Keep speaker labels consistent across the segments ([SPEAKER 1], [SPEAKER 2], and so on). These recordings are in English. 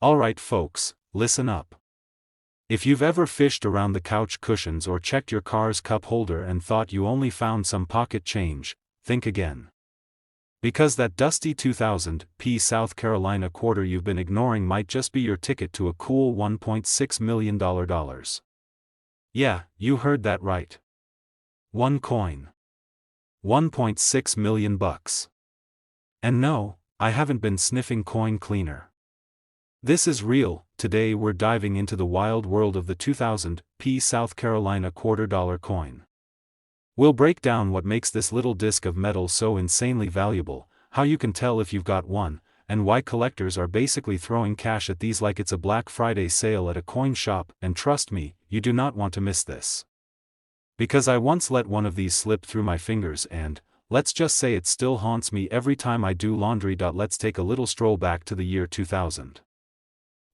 [SPEAKER 1] Alright folks, listen up. If you've ever fished around the couch cushions or checked your car's cup holder and thought you only found some pocket change, think again. Because that dusty 2000p South Carolina quarter you've been ignoring might just be your ticket to a cool $1.6 million dollars. Yeah, you heard that right. One coin. 1.6 million bucks. And no, I haven't been sniffing coin cleaner. This is real. Today we're diving into the wild world of the 2000p South Carolina $quarter coin. We'll break down what makes this little disc of metal so insanely valuable, how you can tell if you've got one, and why collectors are basically throwing cash at these like it's a Black Friday sale at a coin shop. And trust me, you do not want to miss this. Because I once let one of these slip through my fingers and, let's just say it still haunts me every time I do laundry. Let's take a little stroll back to the year 2000.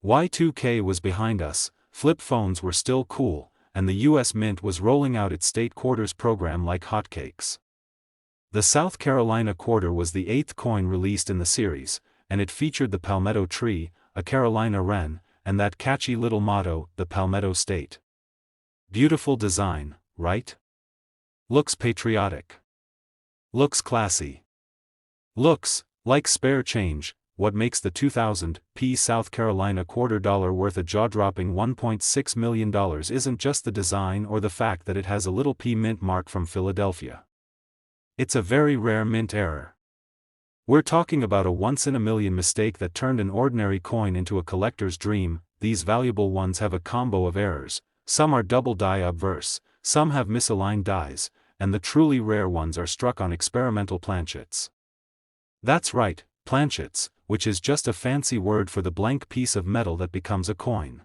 [SPEAKER 1] Y2K was behind us, flip phones were still cool, and the US Mint was rolling out its state quarters program like hotcakes. The South Carolina quarter was the 8th coin released in the series, and it featured the palmetto tree, a Carolina wren, and that catchy little motto, the Palmetto State. Beautiful design, right? Looks patriotic. Looks classy. Looks like spare change. What makes the 2000p South Carolina $quarter worth a jaw-dropping $1.6 million isn't just the design or the fact that it has a little P mint mark from Philadelphia. It's a very rare mint error. We're talking about a once-in-a-million mistake that turned an ordinary coin into a collector's dream. These valuable ones have a combo of errors. Some are double die obverse, some have misaligned dies, and the truly rare ones are struck on experimental planchets. That's right, planchets, which is just a fancy word for the blank piece of metal that becomes a coin.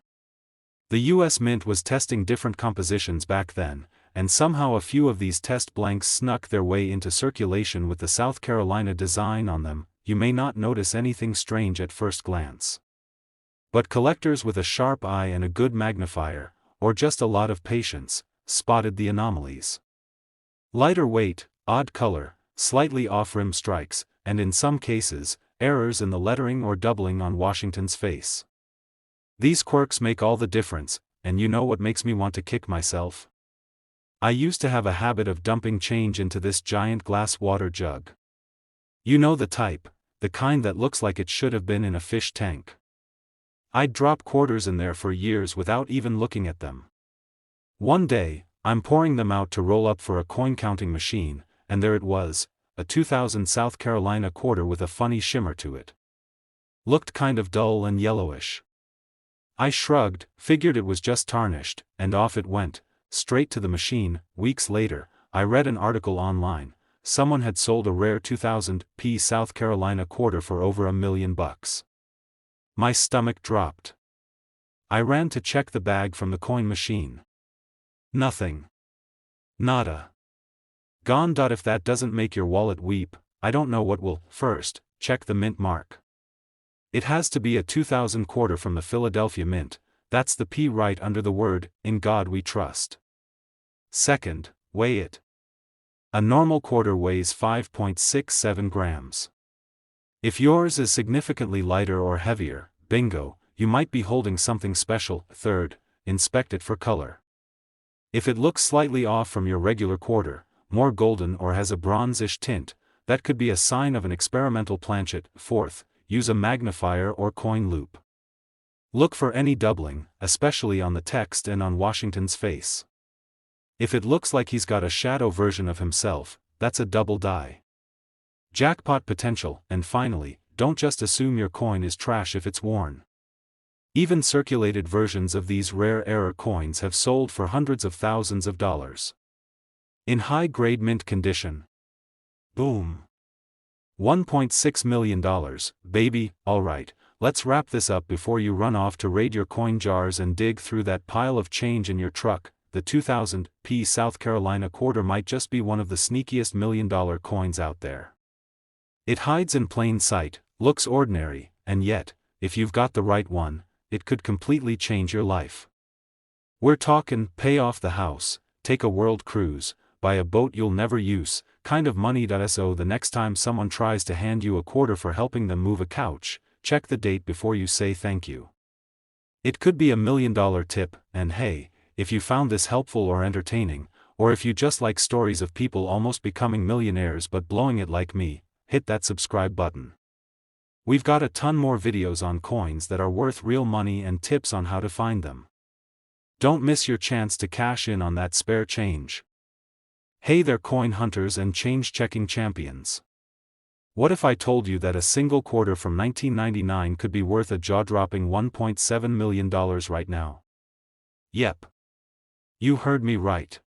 [SPEAKER 1] The US Mint was testing different compositions back then, and somehow a few of these test blanks snuck their way into circulation with the South Carolina design on them. You may not notice anything strange at first glance. But collectors with a sharp eye and a good magnifier, or just a lot of patience, spotted the anomalies. Lighter weight, odd color, slightly off-rim strikes, and in some cases, errors in the lettering or doubling on Washington's face. These quirks make all the difference, and you know what makes me want to kick myself? I used to have a habit of dumping change into this giant glass water jug. You know the type, the kind that looks like it should have been in a fish tank. I'd drop quarters in there for years without even looking at them. One day, I'm pouring them out to roll up for a coin counting machine, and there it was, a 2000 South Carolina quarter with a funny shimmer to it. Looked kind of dull and yellowish. I shrugged, figured it was just tarnished, and off it went, straight to the machine. Weeks later, I read an article online. Someone had sold a rare 2000p South Carolina quarter for over $1 million. My stomach dropped. I ran to check the bag from the coin machine. Nothing. Nada. Gone. If that doesn't make your wallet weep, I don't know what will. First, check the mint mark. It has to be a 2000 quarter from the Philadelphia Mint. That's the P right under the word, "In God We Trust." Second, weigh it. A normal quarter weighs 5.67 grams. If yours is significantly lighter or heavier, bingo, you might be holding something special. Third, inspect it for color. If it looks slightly off from your regular quarter, more golden or has a bronzish tint, that could be a sign of an experimental planchet. Fourth, use a magnifier or coin loop. Look for any doubling, especially on the text and on Washington's face. If it looks like he's got a shadow version of himself, that's a double die. Jackpot potential. And finally, don't just assume your coin is trash if it's worn. Even circulated versions of these rare error coins have sold for hundreds of thousands of dollars. In high-grade mint condition. Boom. $1.6 million, baby. Alright, let's wrap this up before you run off to raid your coin jars and dig through that pile of change in your truck. The 2000p South Carolina quarter might just be one of the sneakiest million-dollar coins out there. It hides in plain sight, looks ordinary, and yet, if you've got the right one, it could completely change your life. We're talking pay off the house, take a world cruise, buy a boat you'll never use, kind of money. So the next time someone tries to hand you a quarter for helping them move a couch, check the date before you say thank you. It could be $1 million tip, and hey, if you found this helpful or entertaining, or if you just like stories of people almost becoming millionaires but blowing it like me, hit that subscribe button. We've got a ton more videos on coins that are worth real money and tips on how to find them. Don't miss your chance to cash in on that spare change. Hey there, coin hunters and change checking champions. What if I told you that a single quarter from 1999 could be worth a jaw-dropping $1.7 million right now? Yep. You heard me right.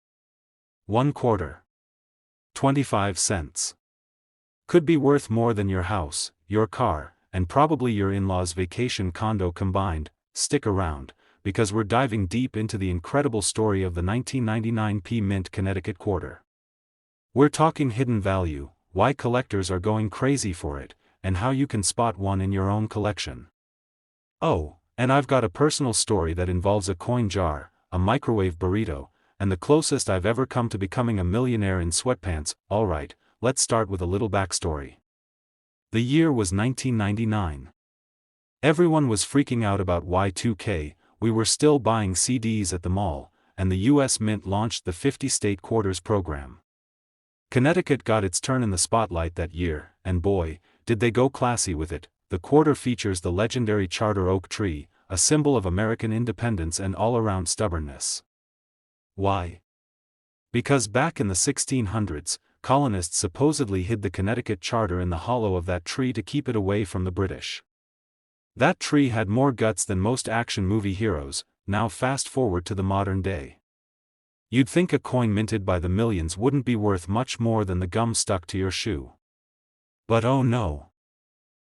[SPEAKER 1] 1 quarter. 25 cents. Could be worth more than your house, your car, and probably your in-laws' vacation condo combined. Stick around, because we're diving deep into the incredible story of the 1999 P Mint Connecticut quarter. We're talking hidden value, why collectors are going crazy for it, and how you can spot one in your own collection. Oh, and I've got a personal story that involves a coin jar, a microwave burrito, and the closest I've ever come to becoming a millionaire in sweatpants. Alright, let's start with a little backstory. The year was 1999. Everyone was freaking out about Y2K, we were still buying CDs at the mall, and the US Mint launched the 50-state quarters program. Connecticut got its turn in the spotlight that year, and boy, did they go classy with it. The quarter features the legendary Charter Oak tree, a symbol of American independence and all-around stubbornness. Why? Because back in the 1600s, colonists supposedly hid the Connecticut Charter in the hollow of that tree to keep it away from the British. That tree had more guts than most action movie heroes. Now fast forward to the modern day. You'd think a coin minted by the millions wouldn't be worth much more than the gum stuck to your shoe. But oh no.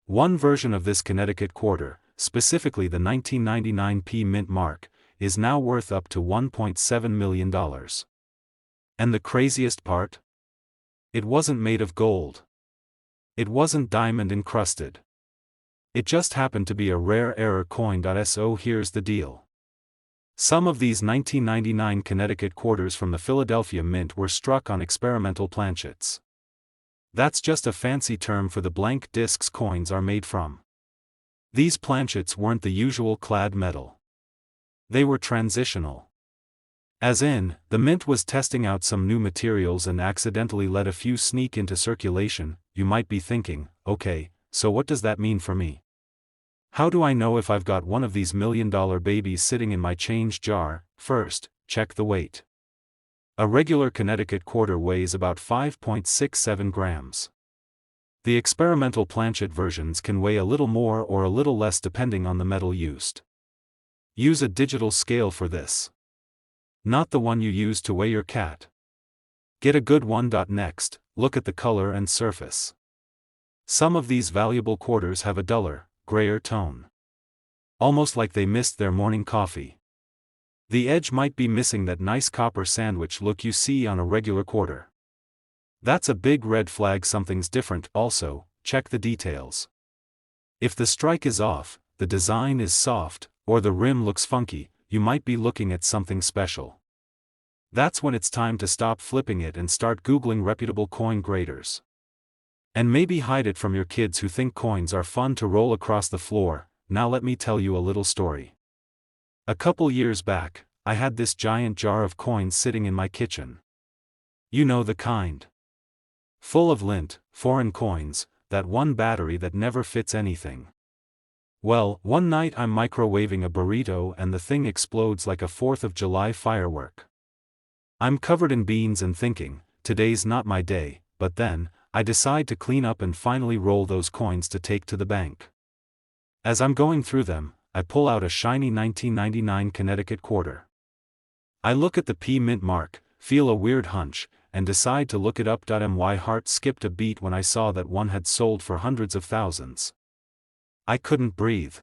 [SPEAKER 1] One version of this Connecticut quarter, specifically the 1999 P Mint mark, is now worth up to $1.7 million. And the craziest part? It wasn't made of gold. It wasn't diamond encrusted. It just happened to be a rare error coin. So here's the deal. Some of these 1999 Connecticut quarters from the Philadelphia Mint were struck on experimental planchets. That's just a fancy term for the blank discs coins are made from. These planchets weren't the usual clad metal. They were transitional. As in, the Mint was testing out some new materials and accidentally let a few sneak into circulation. You might be thinking, okay, so what does that mean for me? How do I know if I've got one of these $1 million babies sitting in my change jar? First, check the weight. A regular Connecticut quarter weighs about 5.67 grams. The experimental planchet versions can weigh a little more or a little less depending on the metal used. Use a digital scale for this. Not the one you use to weigh your cat. Get a good one. Next, look at the color and surface. Some of these valuable quarters have a duller, grayer tone. Almost like they missed their morning coffee. The edge might be missing that nice copper sandwich look you see on a regular quarter. That's a big red flag, something's different. Also, check the details. If the strike is off, the design is soft, or the rim looks funky, you might be looking at something special. That's when it's time to stop flipping it and start Googling reputable coin graders. And maybe hide it from your kids who think coins are fun to roll across the floor. Now let me tell you a little story. A couple years back, I had this giant jar of coins sitting in my kitchen. You know the kind. Full of lint, foreign coins, that one battery that never fits anything. Well, one night I'm microwaving a burrito and the thing explodes like a 4th of July firework. I'm covered in beans and thinking, today's not my day, but then, I decide to clean up and finally roll those coins to take to the bank. As I'm going through them, I pull out a shiny 1999 Connecticut quarter. I look at the P Mint mark, feel a weird hunch, and decide to look it up. My heart skipped a beat when I saw that one had sold for hundreds of thousands. I couldn't breathe.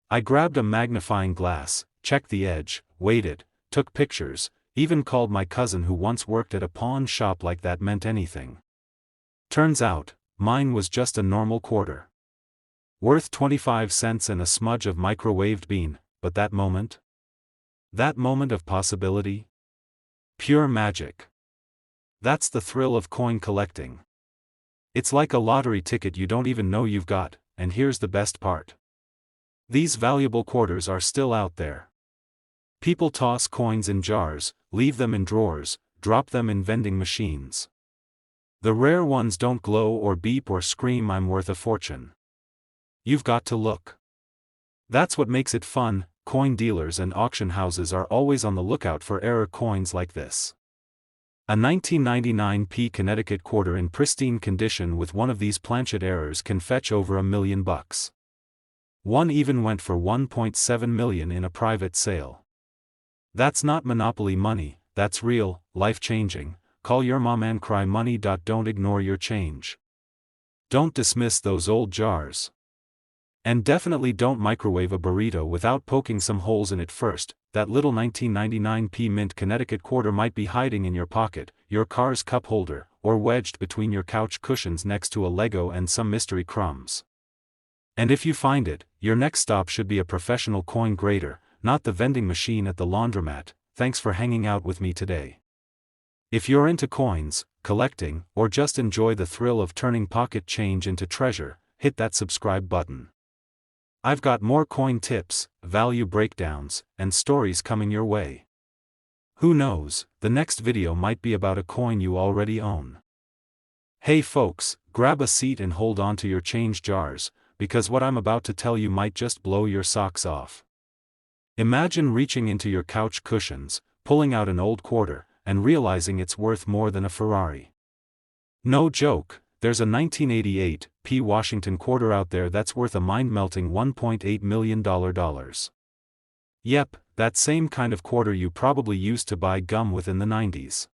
[SPEAKER 1] I grabbed a magnifying glass, checked the edge, weighed it, took pictures, even called my cousin who once worked at a pawn shop like that meant anything. Turns out, mine was just a normal quarter. Worth 25 cents and a smudge of microwaved bean, but that moment? That moment of possibility? Pure magic. That's the thrill of coin collecting. It's like a lottery ticket you don't even know you've got, and here's the best part. These valuable quarters are still out there. People toss coins in jars, leave them in drawers, drop them in vending machines. The rare ones don't glow or beep or scream "I'm worth a fortune." You've got to look. That's what makes it fun. Coin dealers and auction houses are always on the lookout for error coins like this. A 1999p Connecticut quarter in pristine condition with one of these planchet errors can fetch over $1 million. One even went for $1.7 million in a private sale. That's not monopoly money, that's real, life-changing. Call your mom and cry money. Don't ignore your change. Don't dismiss those old jars. And definitely don't microwave a burrito without poking some holes in it first. That little 1999p mint Connecticut quarter might be hiding in your pocket, your car's cup holder, or wedged between your couch cushions next to a Lego and some mystery crumbs. And if you find it, your next stop should be a professional coin grader, not the vending machine at the laundromat. Thanks for hanging out with me today. If you're into coins, collecting, or just enjoy the thrill of turning pocket change into treasure, hit that subscribe button. I've got more coin tips, value breakdowns, and stories coming your way. Who knows, the next video might be about a coin you already own. Hey folks, grab a seat and hold on to your change jars, because what I'm about to tell you might just blow your socks off. Imagine reaching into your couch cushions, pulling out an old quarter, and realizing it's worth more than a Ferrari. No joke. There's a 1988p Washington quarter out there that's worth a mind-melting $1.8 million. Yep, that same kind of quarter you probably used to buy gum with in the 90s.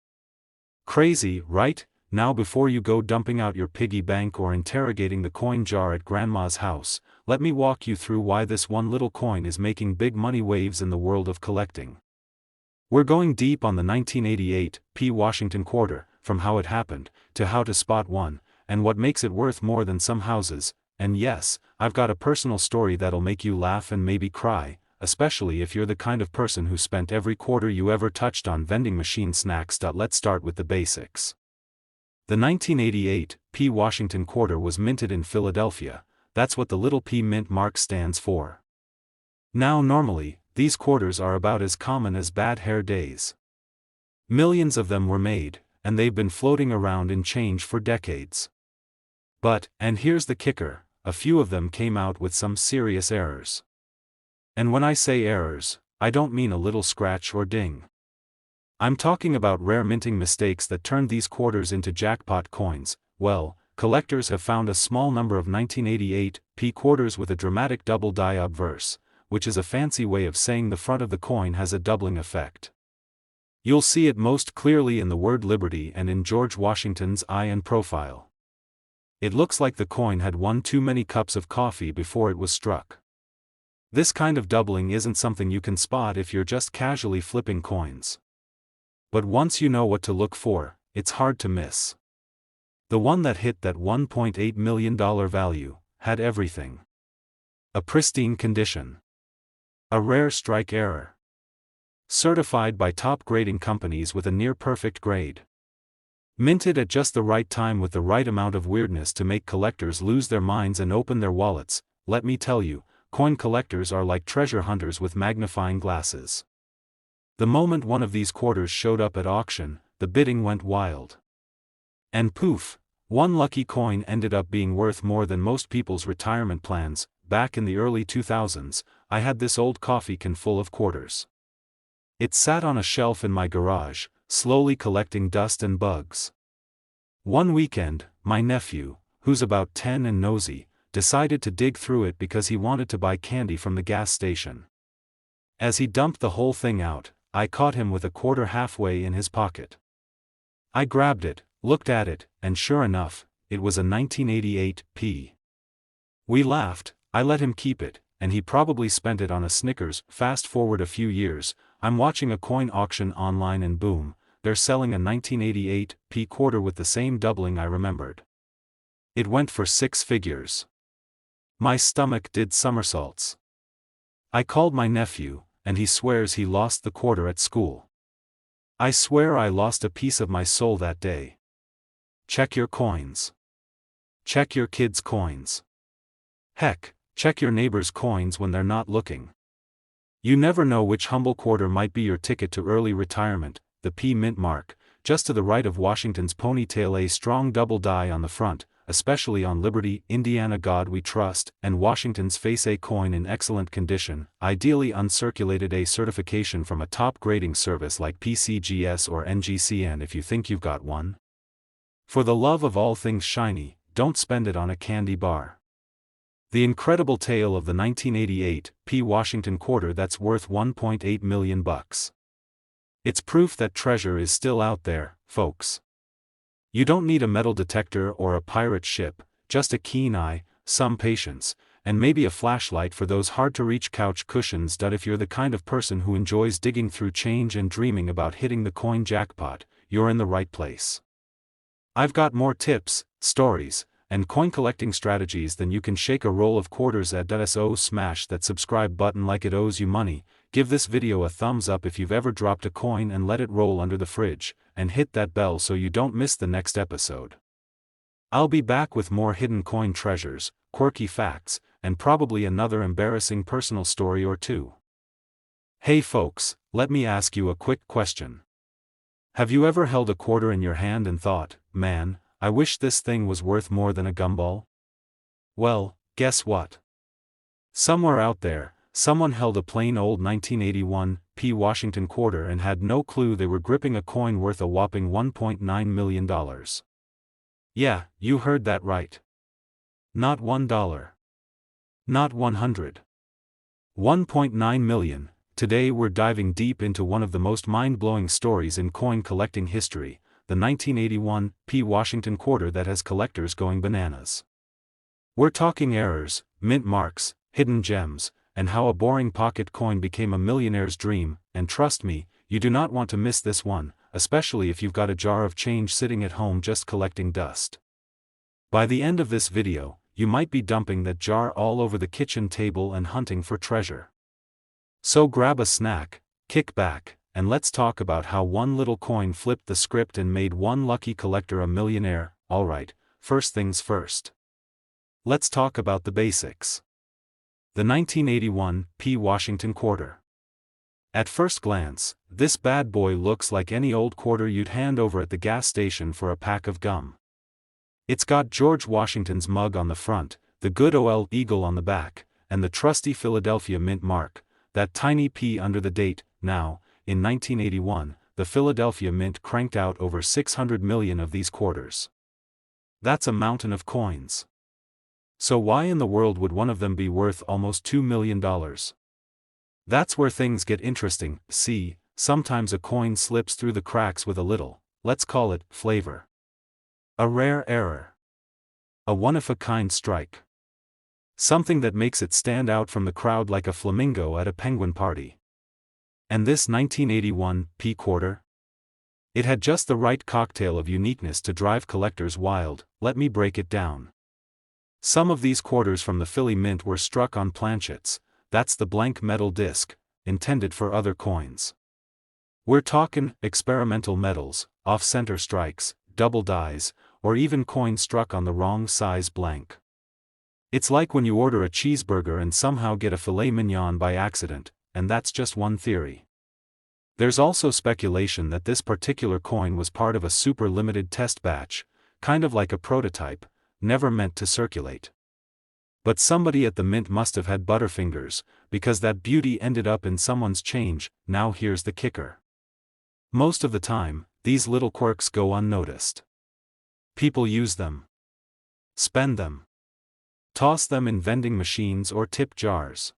[SPEAKER 1] Crazy, right? Now before you go dumping out your piggy bank or interrogating the coin jar at grandma's house, let me walk you through why this one little coin is making big money waves in the world of collecting. We're going deep on the 1988p Washington quarter, from how it happened, to how to spot one, and what makes it worth more than some houses. And yes, I've got a personal story that'll make you laugh and maybe cry, especially if you're the kind of person who spent every quarter you ever touched on vending machine snacks. Let's start with the basics. The 1988p Washington quarter was minted in Philadelphia. That's what the little p mint mark stands for. Now normally, these quarters are about as common as bad hair days. Millions of them were made, and they've been floating around in change for decades. But, and here's the kicker, a few of them came out with some serious errors. And when I say errors, I don't mean a little scratch or ding. I'm talking about rare minting mistakes that turned these quarters into jackpot coins. Well, collectors have found a small number of 1988p quarters with a dramatic double die obverse, which is a fancy way of saying the front of the coin has a doubling effect. You'll see it most clearly in the word Liberty and in George Washington's eye and profile. It looks like the coin had one too many cups of coffee before it was struck. This kind of doubling isn't something you can spot if you're just casually flipping coins. But once you know what to look for, it's hard to miss. The one that hit that $1.8 million value had everything. A pristine condition. A rare strike error. Certified by top grading companies with a near-perfect grade. Minted at just the right time with the right amount of weirdness to make collectors lose their minds and open their wallets. Let me tell you, coin collectors are like treasure hunters with magnifying glasses. The moment one of these quarters showed up at auction, the bidding went wild. And poof, one lucky coin ended up being worth more than most people's retirement plans. Back in the early 2000s, I had this old coffee can full of quarters. It sat on a shelf in my garage, slowly collecting dust and bugs. One weekend, my nephew, who's about 10 and nosy, decided to dig through it because he wanted to buy candy from the gas station. As he dumped the whole thing out, I caught him with a quarter halfway in his pocket. I grabbed it, looked at it, and sure enough, it was a 1988p. We laughed, I let him keep it, and he probably spent it on a Snickers. Fast forward a few years, I'm watching a coin auction online and boom, they're selling a 1988p quarter with the same doubling I remembered. It went for 6 figures. My stomach did somersaults. I called my nephew, and he swears he lost the quarter at school. I swear I lost a piece of my soul that day. Check your coins. Check your kids' coins. Heck, Check your neighbor's coins when they're not looking. You never know which humble quarter might be your ticket to early retirement. The P Mint mark, just to the right of Washington's ponytail, a strong double die on the front, especially on Liberty, Indiana God We Trust, and Washington's face, a coin in excellent condition, ideally uncirculated, a certification from a top grading service like PCGS or NGCN if you think you've got one. For the love of all things shiny, don't spend it on a candy bar. The incredible tale of the 1988 P Washington quarter that's worth $1.8 million. It's proof that treasure is still out there, folks. You don't need a metal detector or a pirate ship, just a keen eye, some patience, and maybe a flashlight for those hard-to-reach couch cushions. If you're the kind of person who enjoys digging through change and dreaming about hitting the coin jackpot, you're in the right place. I've got more tips, stories, and coin collecting strategies than you can shake a roll of quarters at. So smash that subscribe button like it owes you money, give this video a thumbs up if you've ever dropped a coin and let it roll under the fridge, and hit that bell so you don't miss the next episode. I'll be back with more hidden coin treasures, quirky facts, and probably another embarrassing personal story or two. Hey folks, let me ask you a quick question. Have you ever held a quarter in your hand and thought, man, I wish this thing was worth more than a gumball? Well, guess what? Somewhere out there, someone held a plain old 1981 P Washington quarter and had no clue they were gripping a coin worth a whopping $1.9 million. Yeah, you heard that right. Not $1. Not 100. $1.9 million. Today we're diving deep into one of the most mind-blowing stories in coin collecting history, the 1981 P Washington quarter that has collectors going bananas. We're talking errors, mint marks, hidden gems, and how a boring pocket coin became a millionaire's dream. And trust me, you do not want to miss this one, especially if you've got a jar of change sitting at home just collecting dust. By the end of this video, you might be dumping that jar all over the kitchen table and hunting for treasure. So grab a snack, kick back, and let's talk about how one little coin flipped the script and made one lucky collector a millionaire. Alright, first things first. Let's talk about the basics. The 1981 P Washington quarter. At first glance, this bad boy looks like any old quarter you'd hand over at the gas station for a pack of gum. It's got George Washington's mug on the front, the good old eagle on the back, and the trusty Philadelphia Mint mark, that tiny P under the date. Now, in 1981, the Philadelphia Mint cranked out over 600 million of these quarters. That's a mountain of coins. So why in the world would one of them be worth almost $2 million? That's where things get interesting. See, sometimes a coin slips through the cracks with a little, let's call it, flavor. A rare error. A one-of-a-kind strike. Something that makes it stand out from the crowd like a flamingo at a penguin party. And this 1981 P quarter? It had just the right cocktail of uniqueness to drive collectors wild. Let me break it down. Some of these quarters from the Philly Mint were struck on planchets, that's the blank metal disc, intended for other coins. We're talking experimental metals, off-center strikes, double dies, or even coins struck on the wrong size blank. It's like when you order a cheeseburger and somehow get a filet mignon by accident, and that's just one theory. There's also speculation that this particular coin was part of a super limited test batch, kind of like a prototype, never meant to circulate. But somebody at the Mint must have had butterfingers, because that beauty ended up in someone's change. Now here's the kicker. Most of the time, these little quirks go unnoticed. People use them, spend them, toss them in vending machines or tip jars.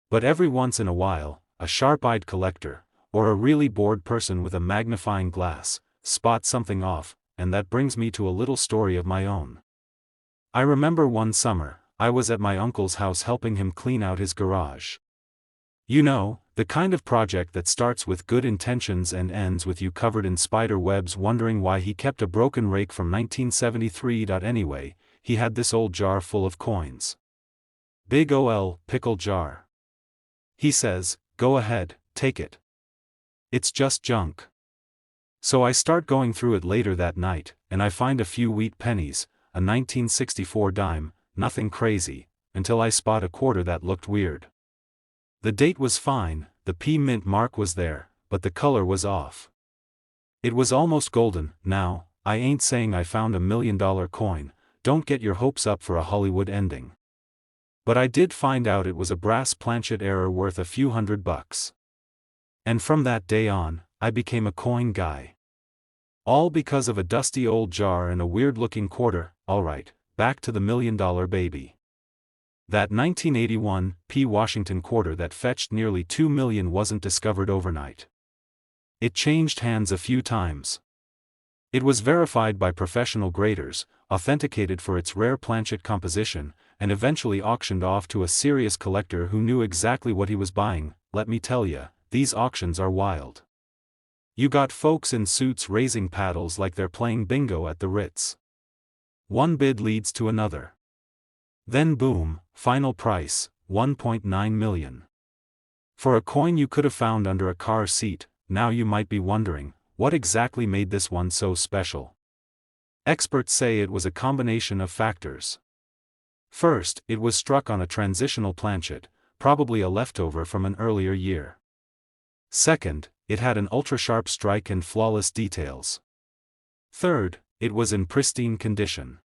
[SPEAKER 1] But every once in a while, a sharp-eyed collector, or a really bored person with a magnifying glass, spots something off, and that brings me to a little story of my own. I remember one summer, I was at my uncle's house helping him clean out his garage. You know, the kind of project that starts with good intentions and ends with you covered in spider webs wondering why he kept a broken rake from 1973. Anyway, he had this old jar full of coins. Big ol' pickle jar. He says, go ahead, take it. It's just junk. So I start going through it later that night, and I find a few wheat pennies, a 1964 dime, nothing crazy, until I spot a quarter that looked weird. The date was fine, the P mint mark was there, but the color was off. It was almost golden. Now, I ain't saying I found $1 million coin, don't get your hopes up for a Hollywood ending. But I did find out it was a brass planchet error worth a few $100. And from that day on, I became a coin guy. All because of a dusty old jar and a weird-looking quarter. Alright, back to the $1 million baby. That 1981 P. Washington quarter that fetched nearly $2 million wasn't discovered overnight. It changed hands a few times. It was verified by professional graders, authenticated for its rare planchet composition, and eventually auctioned off to a serious collector who knew exactly what he was buying. Let me tell ya, these auctions are wild. You got folks in suits raising paddles like they're playing bingo at the Ritz. One bid leads to another. Then boom, final price, $1.9 million. For a coin you could have found under a car seat. Now you might be wondering, what exactly made this one so special? Experts say it was a combination of factors. First, it was struck on a transitional planchet, probably a leftover from an earlier year. Second, it had an ultra-sharp strike and flawless details. Third, it was in pristine condition.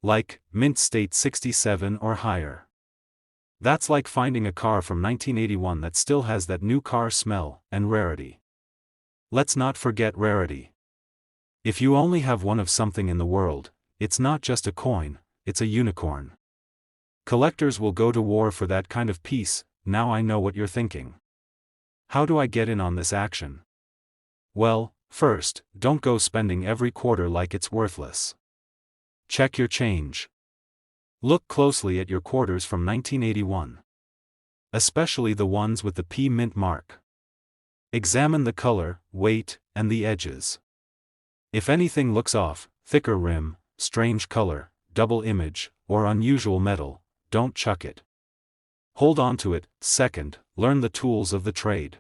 [SPEAKER 1] Like, mint state 67 or higher. That's like finding a car from 1981 that still has that new car smell and rarity. Let's not forget rarity. If you only have one of something in the world, it's not just a coin, it's a unicorn. Collectors will go to war for that kind of piece. Now I know what you're thinking. How do I get in on this action? Well, first, don't go spending every quarter like it's worthless. Check your change. Look closely at your quarters from 1981. Especially the ones with the P mint mark. Examine the color, weight, and the edges. If anything looks off, thicker rim, strange color, double image, or unusual metal, don't chuck it. Hold on to it. Second, learn the tools of the trade.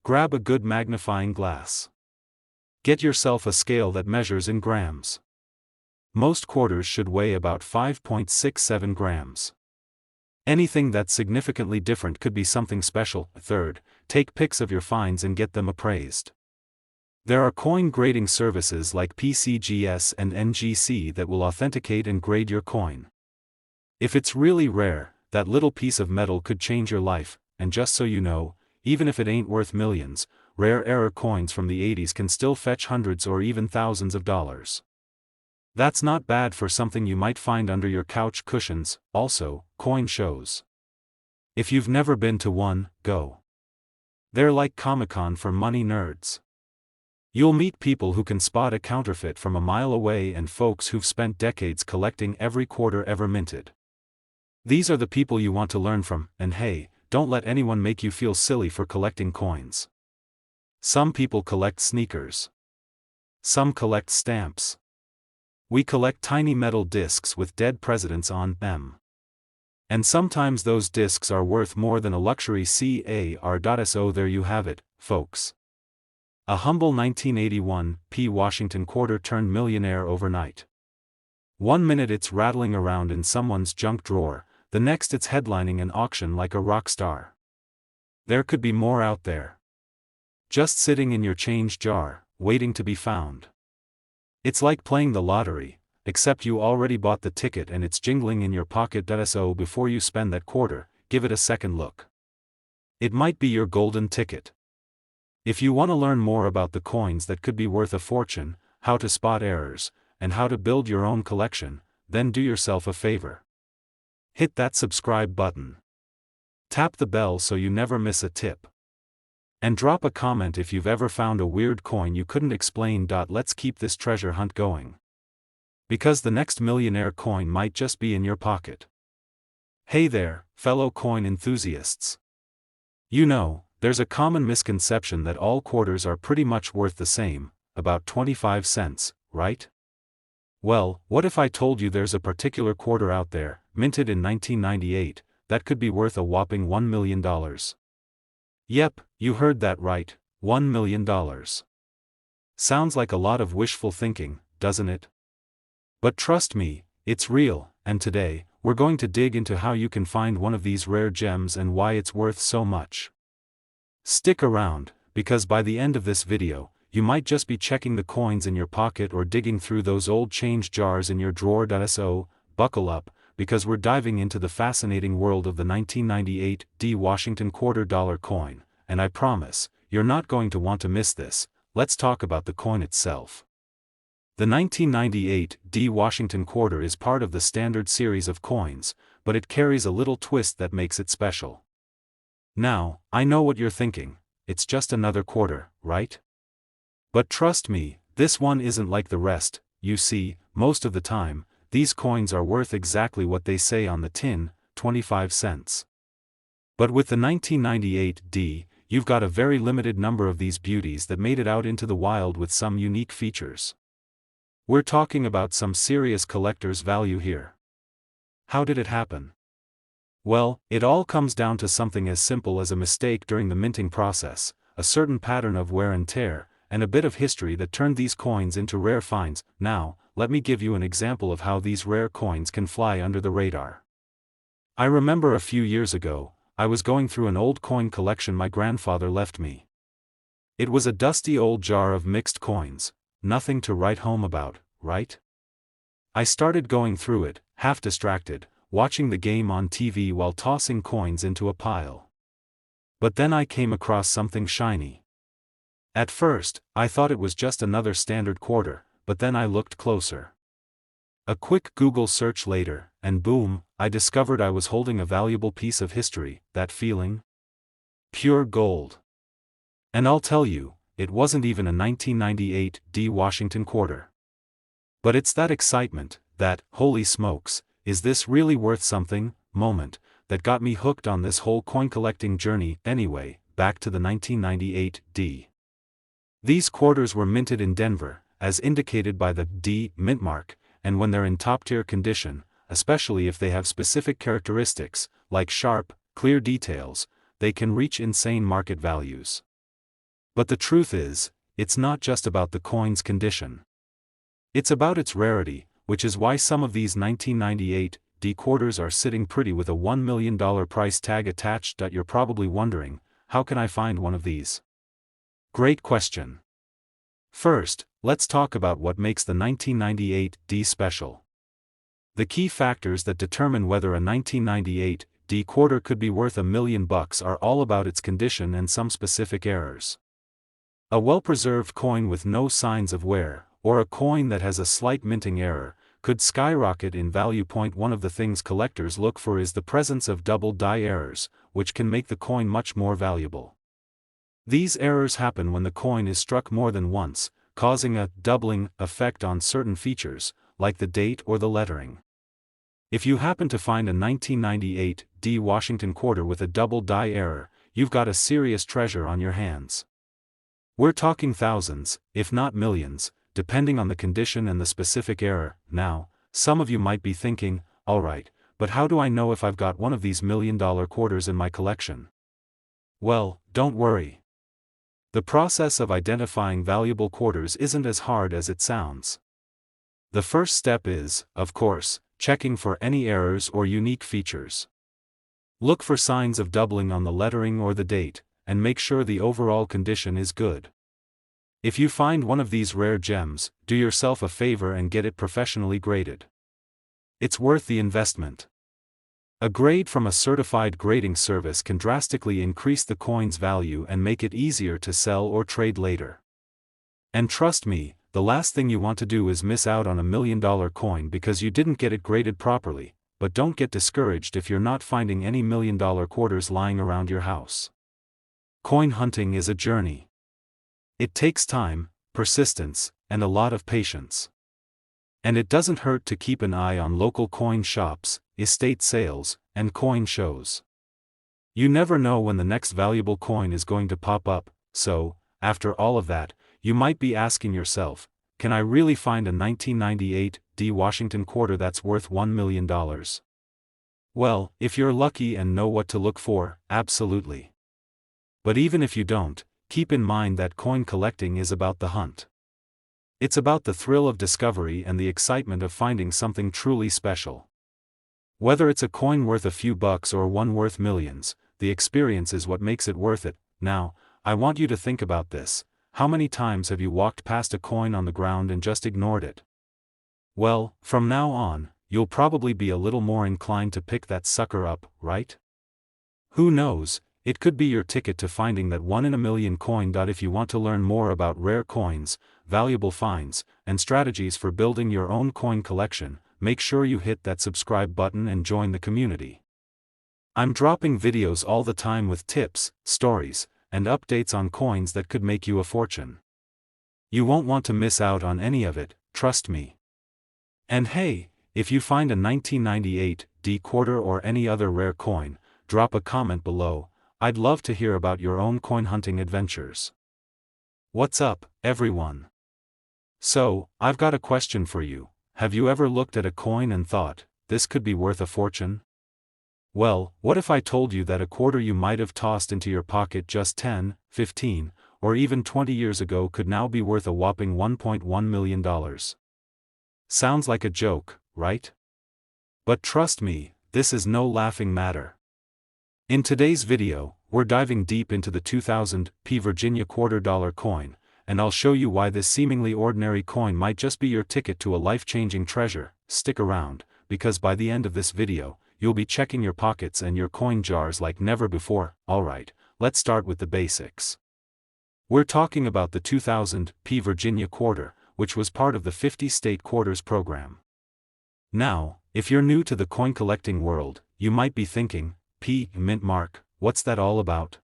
[SPEAKER 1] Grab a good magnifying glass. Get yourself a scale that measures in grams. Most quarters should weigh about 5.67 grams. Anything that's significantly different could be something special. Third, take pics of your finds and get them appraised. There are coin grading services like PCGS and NGC that will authenticate and grade your coin. If it's really rare, that little piece of metal could change your life. And just so you know, even if it ain't worth millions, rare error coins from the 80s can still fetch hundreds or even thousands of dollars. That's not bad for something you might find under your couch cushions. Also, coin shows. If you've never been to one, go. They're like Comic-Con for money nerds. You'll meet people who can spot a counterfeit from a mile away and folks who've spent decades collecting every quarter ever minted. These are the people you want to learn from, and hey, don't let anyone make you feel silly for collecting coins. Some people collect sneakers. Some collect stamps. We collect tiny metal discs with dead presidents on them. And sometimes those discs are worth more than a luxury car. There you have it, folks. A humble 1981 P. Washington quarter turned millionaire overnight. 1 minute it's rattling around in someone's junk drawer, the next it's headlining an auction like a rock star. There could be more out there. Just sitting in your change jar, waiting to be found. It's like playing the lottery, except you already bought the ticket and it's jingling in your pocket. So before you spend that quarter, give it a second look. It might be your golden ticket. If you want to learn more about the coins that could be worth a fortune, how to spot errors, and how to build your own collection, then do yourself a favor. Hit that subscribe button. Tap the bell so you never miss a tip. And drop a comment if you've ever found a weird coin you couldn't explain. Let's keep this treasure hunt going. Because the next millionaire coin might just be in your pocket. Hey there, fellow coin enthusiasts. You know, there's a common misconception that all quarters are pretty much worth the same, about 25 cents, right? Well, what if I told you there's a particular quarter out there, minted in 1998, that could be worth a whopping $1 million? Yep, you heard that right, $1 million. Sounds like a lot of wishful thinking, doesn't it? But trust me, it's real, and today, we're going to dig into how you can find one of these rare gems and why it's worth so much. Stick around, because by the end of this video, you might just be checking the coins in your pocket or digging through those old change jars in your drawer. So, buckle up, because we're diving into the fascinating world of the 1998 D Washington $quarter coin, and I promise, you're not going to want to miss this. Let's talk about the coin itself. The 1998 D Washington quarter is part of the standard series of coins, but it carries a little twist that makes it special. Now, I know what you're thinking, it's just another quarter, right? But trust me, this one isn't like the rest. You see, most of the time, these coins are worth exactly what they say on the tin, 25 cents. But with the 1998 D, you've got a very limited number of these beauties that made it out into the wild with some unique features. We're talking about some serious collector's value here. How did it happen? Well, it all comes down to something as simple as a mistake during the minting process, a certain pattern of wear and tear, and a bit of history that turned these coins into rare finds. Now, let me give you an example of how these rare coins can fly under the radar. I remember a few years ago, I was going through an old coin collection my grandfather left me. It was a dusty old jar of mixed coins, nothing to write home about, right? I started going through it, half distracted, watching the game on TV while tossing coins into a pile. But then I came across something shiny. At first, I thought it was just another standard quarter, but then I looked closer. A quick Google search later, and boom, I discovered I was holding a valuable piece of history. That feeling? Pure gold. And I'll tell you, it wasn't even a 1998 D Washington quarter. But it's that excitement, that, holy smokes, is this really worth something, moment, that got me hooked on this whole coin collecting journey. Anyway, back to the 1998 D. These quarters were minted in Denver, as indicated by the D mint mark, and when they're in top-tier condition, especially if they have specific characteristics, like sharp, clear details, they can reach insane market values. But the truth is, it's not just about the coin's condition. It's about its rarity, which is why some of these 1998 D quarters are sitting pretty with a $1 million price tag attached. You're probably wondering, how can I find one of these? Great question. First, let's talk about what makes the 1998 D special. The key factors that determine whether a 1998 D quarter could be worth $1 million are all about its condition and some specific errors. A well-preserved coin with no signs of wear, or a coin that has a slight minting error, could skyrocket in value. One of the things collectors look for is the presence of double die errors, which can make the coin much more valuable. These errors happen when the coin is struck more than once, causing a doubling effect on certain features, like the date or the lettering. If you happen to find a 1998 D Washington quarter with a double die error, you've got a serious treasure on your hands. We're talking thousands, if not millions, depending on the condition and the specific error. Now, some of you might be thinking, alright, but how do I know if I've got one of these $1 million quarters in my collection? Well, don't worry. The process of identifying valuable quarters isn't as hard as it sounds. The first step is, of course, checking for any errors or unique features. Look for signs of doubling on the lettering or the date, and make sure the overall condition is good. If you find one of these rare gems, do yourself a favor and get it professionally graded. It's worth the investment. A grade from a certified grading service can drastically increase the coin's value and make it easier to sell or trade later. And trust me, the last thing you want to do is miss out on a $1 million coin because you didn't get it graded properly. But don't get discouraged if you're not finding any $1 million quarters lying around your house. Coin hunting is a journey. It takes time, persistence, and a lot of patience. And it doesn't hurt to keep an eye on local coin shops, estate sales, and coin shows. You never know when the next valuable coin is going to pop up, so, after all of that, you might be asking yourself, can I really find a 1998 D Washington quarter that's worth $1 million? Well, if you're lucky and know what to look for, absolutely. But even if you don't, keep in mind that coin collecting is about the hunt. It's about the thrill of discovery and the excitement of finding something truly special. Whether it's a coin worth a few bucks or one worth millions, the experience is what makes it worth it. Now, I want you to think about this. How many times have you walked past a coin on the ground and just ignored it? Well, from now on, you'll probably be a little more inclined to pick that sucker up, right? Who knows, it could be your ticket to finding that one in a million coin. If you want to learn more about rare coins, valuable finds, and strategies for building your own coin collection, make sure you hit that subscribe button and join the community. I'm dropping videos all the time with tips, stories, and updates on coins that could make you a fortune. You won't want to miss out on any of it, trust me. And hey, if you find a 1998 D quarter or any other rare coin, drop a comment below. I'd love to hear about your own coin hunting adventures. What's up, everyone? So, I've got a question for you. Have you ever looked at a coin and thought, this could be worth a fortune? Well, what if I told you that a quarter you might have tossed into your pocket just 10, 15, or even 20 years ago could now be worth a whopping $1.1 million? Sounds like a joke, right? But trust me, this is no laughing matter. In today's video, we're diving deep into the 2000 P Virginia $quarter coin, and I'll show you why this seemingly ordinary coin might just be your ticket to a life-changing treasure. Stick around, because by the end of this video, you'll be checking your pockets and your coin jars like never before. Alright, let's start with the basics. We're talking about the 2000 P Virginia quarter, which was part of the 50-state quarters program. Now, if you're new to the coin collecting world, you might be thinking, P, mint mark, what's that all about?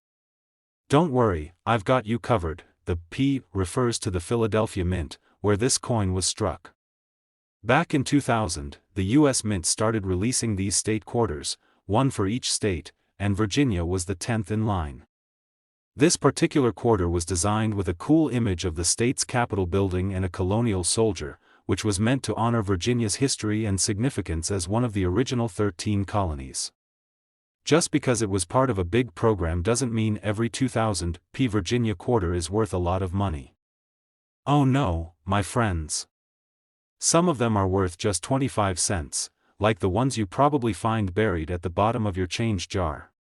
[SPEAKER 1] Don't worry, I've got you covered. The P refers to the Philadelphia Mint, where this coin was struck. Back in 2000, the U.S. Mint started releasing these state quarters, one for each state, and Virginia was the 10th in line. This particular quarter was designed with a cool image of the state's Capitol building and a colonial soldier, which was meant to honor Virginia's history and significance as one of the original 13 colonies. Just because it was part of a big program doesn't mean every 2000 P Virginia quarter is worth a lot of money. Oh no, my friends. Some of them are worth just 25 cents, like the ones you probably find buried at the bottom of your change jar.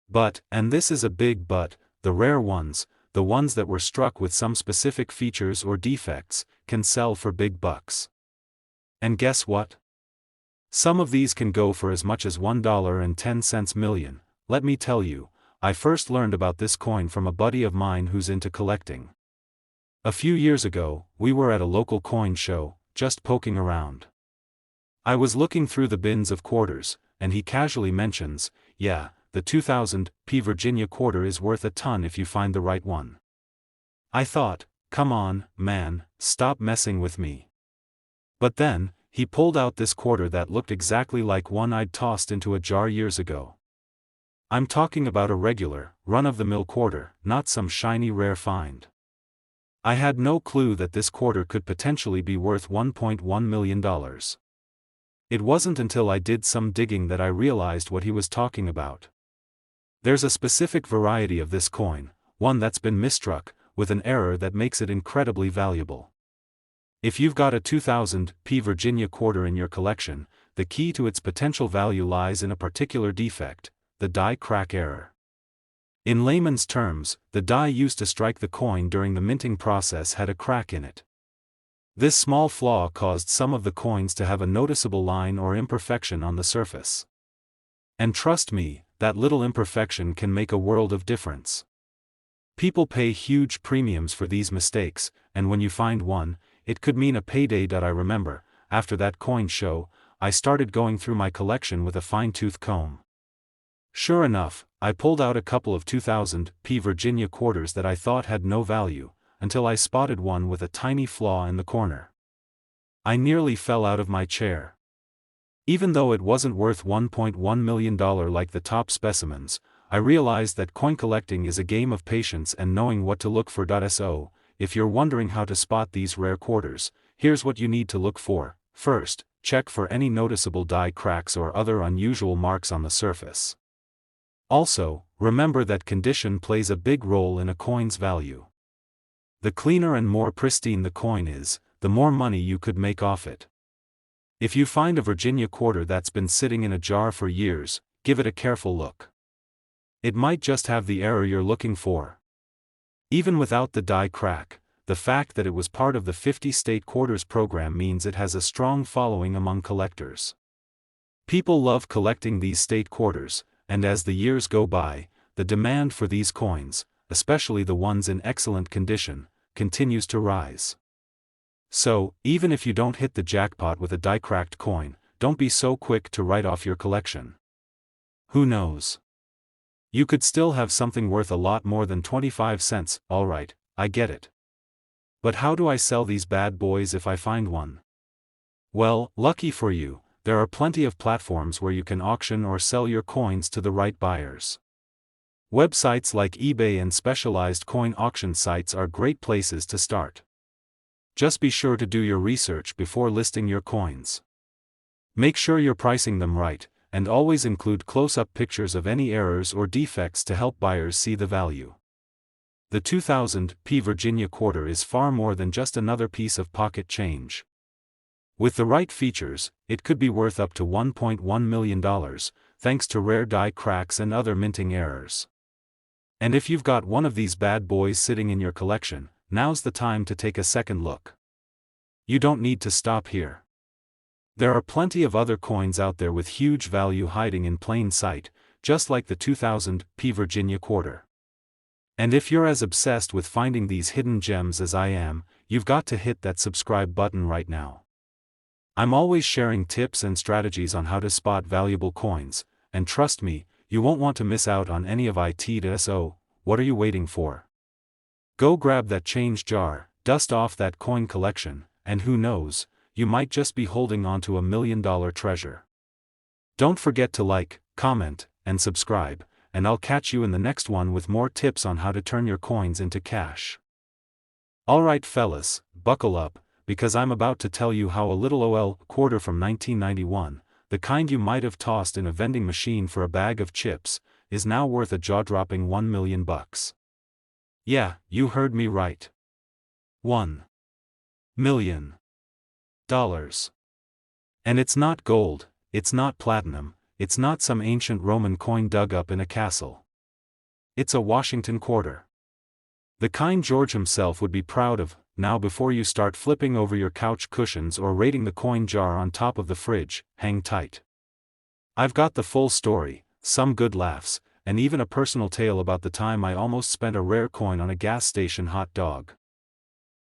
[SPEAKER 1] But, and this is a big but, the rare ones, the ones that were struck with some specific features or defects, can sell for big bucks. And guess what? Some of these can go for as much as $1.10 million. Let me tell you, I first learned about this coin from a buddy of mine who's into collecting. A few years ago, we were at a local coin show, just poking around. I was looking through the bins of quarters, and he casually mentions, yeah, the 2000 P Virginia quarter is worth a ton if you find the right one. I thought, come on, man, stop messing with me. But then, he pulled out this quarter that looked exactly like one I'd tossed into a jar years ago. I'm talking about a regular, run-of-the-mill quarter, not some shiny rare find. I had no clue that this quarter could potentially be worth $1.1 million. It wasn't until I did some digging that I realized what he was talking about. There's a specific variety of this coin, one that's been misstruck, with an error that makes it incredibly valuable. If you've got a 2000 P Virginia quarter in your collection, the key to its potential value lies in a particular defect, the die crack error. In layman's terms, the die used to strike the coin during the minting process had a crack in it. This small flaw caused some of the coins to have a noticeable line or imperfection on the surface. And trust me, that little imperfection can make a world of difference. People pay huge premiums for these mistakes, and when you find one, it could mean a payday. I remember, after that coin show, I started going through my collection with a fine-tooth comb. Sure enough, I pulled out a couple of 2000 P Virginia quarters that I thought had no value, until I spotted one with a tiny flaw in the corner. I nearly fell out of my chair. Even though it wasn't worth $1.1 million like the top specimens, I realized that coin collecting is a game of patience and knowing what to look for. So, if you're wondering how to spot these rare quarters, here's what you need to look for. First, check for any noticeable die cracks or other unusual marks on the surface. Also, remember that condition plays a big role in a coin's value. The cleaner and more pristine the coin is, the more money you could make off it. If you find a Virginia quarter that's been sitting in a jar for years, give it a careful look. It might just have the error you're looking for. Even without the die crack, the fact that it was part of the 50-state quarters program means it has a strong following among collectors. People love collecting these state quarters, and as the years go by, the demand for these coins, especially the ones in excellent condition, continues to rise. So, even if you don't hit the jackpot with a die-cracked coin, don't be so quick to write off your collection. Who knows? You could still have something worth a lot more than 25 cents, alright, I get it. But how do I sell these bad boys if I find one? Well, lucky for you, there are plenty of platforms where you can auction or sell your coins to the right buyers. Websites like eBay and specialized coin auction sites are great places to start. Just be sure to do your research before listing your coins. Make sure you're pricing them right, and always include close-up pictures of any errors or defects to help buyers see the value. The 2000 P Virginia quarter is far more than just another piece of pocket change. With the right features, it could be worth up to $1.1 million, thanks to rare die cracks and other minting errors. And if you've got one of these bad boys sitting in your collection, now's the time to take a second look. You don't need to stop here. There are plenty of other coins out there with huge value hiding in plain sight, just like the 2000 P Virginia quarter. And if you're as obsessed with finding these hidden gems as I am, you've got to hit that subscribe button right now. I'm always sharing tips and strategies on how to spot valuable coins, and trust me, you won't want to miss out on any of it. So, what are you waiting for? Go grab that change jar, dust off that coin collection, and who knows, you might just be holding onto $1 million treasure. Don't forget to like, comment, and subscribe, and I'll catch you in the next one with more tips on how to turn your coins into cash. Alright fellas, buckle up, because I'm about to tell you how a little OL quarter from 1991, the kind you might have tossed in a vending machine for a bag of chips, is now worth a jaw-dropping $1 million. Yeah, you heard me right. $1 million. And it's not gold, it's not platinum, it's not some ancient Roman coin dug up in a castle. It's a Washington quarter. The kind George himself would be proud of. Now before you start flipping over your couch cushions or raiding the coin jar on top of the fridge, hang tight. I've got the full story, some good laughs, and even a personal tale about the time I almost spent a rare coin on a gas station hot dog.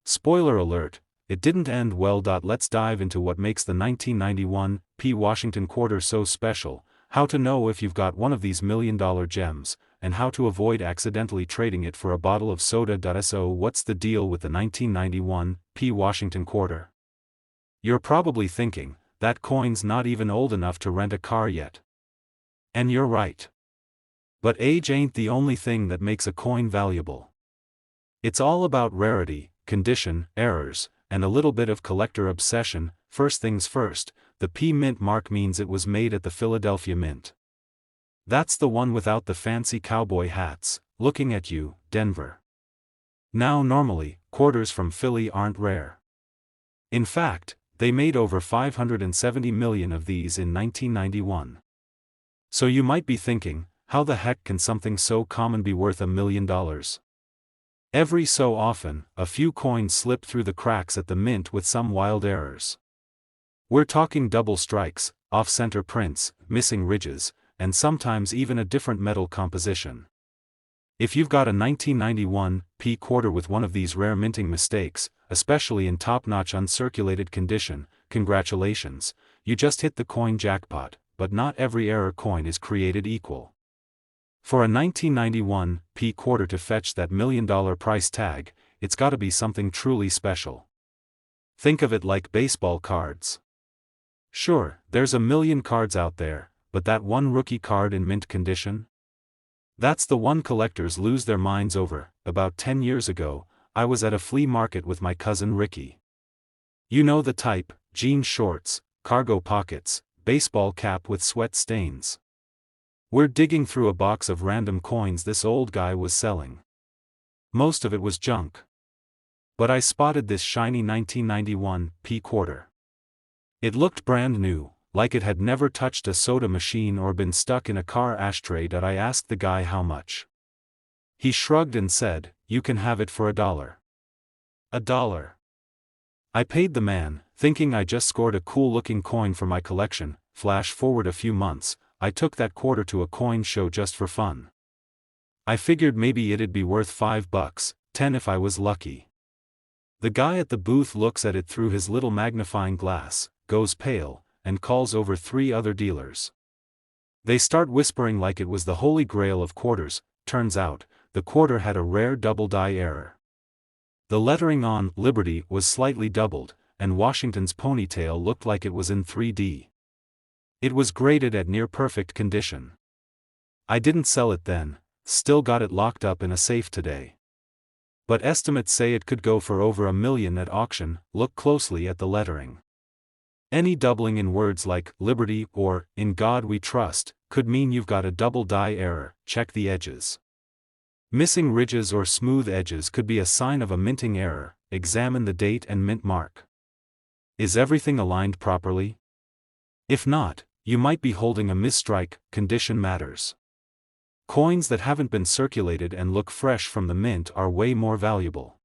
[SPEAKER 1] Spoiler alert, it didn't end well. Let's dive into what makes the 1991 P Washington quarter so special, how to know if you've got one of these $1 million gems, and how to avoid accidentally trading it for a bottle of soda. So what's the deal with the 1991 P Washington quarter? You're probably thinking, that coin's not even old enough to rent a car yet. And you're right. But age ain't the only thing that makes a coin valuable. It's all about rarity, condition, errors, and a little bit of collector obsession. First things first, the P Mint mark means it was made at the Philadelphia Mint. That's the one without the fancy cowboy hats, looking at you, Denver. Now normally, quarters from Philly aren't rare. In fact, they made over 570 million of these in 1991. So you might be thinking, how the heck can something so common be worth $1 million? Every so often, a few coins slip through the cracks at the mint with some wild errors. We're talking double strikes, off-center prints, missing ridges, and sometimes even a different metal composition. If you've got a 1991 P quarter with one of these rare minting mistakes, especially in top-notch uncirculated condition, congratulations, you just hit the coin jackpot, but not every error coin is created equal. For a 1991 P quarter to fetch that $1 million price tag, it's gotta be something truly special. Think of it like baseball cards. Sure, there's a million cards out there, but that one rookie card in mint condition? That's the one collectors lose their minds over. About 10 years ago, I was at a flea market with my cousin Ricky. You know the type, jean shorts, cargo pockets, baseball cap with sweat stains. We're digging through a box of random coins this old guy was selling. Most of it was junk. But I spotted this shiny 1991 P quarter. It looked brand new, like it had never touched a soda machine or been stuck in a car ashtray. I asked the guy how much. He shrugged and said, "You can have it for $1. $1. I paid the man, thinking I just scored a cool-looking coin for my collection. Flash forward a few months, I took that quarter to a coin show just for fun. I figured maybe it'd be worth $5, 10 if I was lucky. The guy at the booth looks at it through his little magnifying glass, goes pale, and calls over 3 other dealers. They start whispering like it was the holy grail of quarters. Turns out, the quarter had a rare double die error. The lettering on Liberty was slightly doubled, and Washington's ponytail looked like it was in 3D. It was graded at near-perfect condition. I didn't sell it then, still got it locked up in a safe today. But estimates say it could go for over $1 million at auction. Look closely at the lettering. Any doubling in words like Liberty or In God We Trust could mean you've got a double die error. Check the edges. Missing ridges or smooth edges could be a sign of a minting error. Examine the date and mint mark. Is everything aligned properly? If not, you might be holding a misstrike. Condition matters. Coins that haven't been circulated and look fresh from the mint are way more valuable.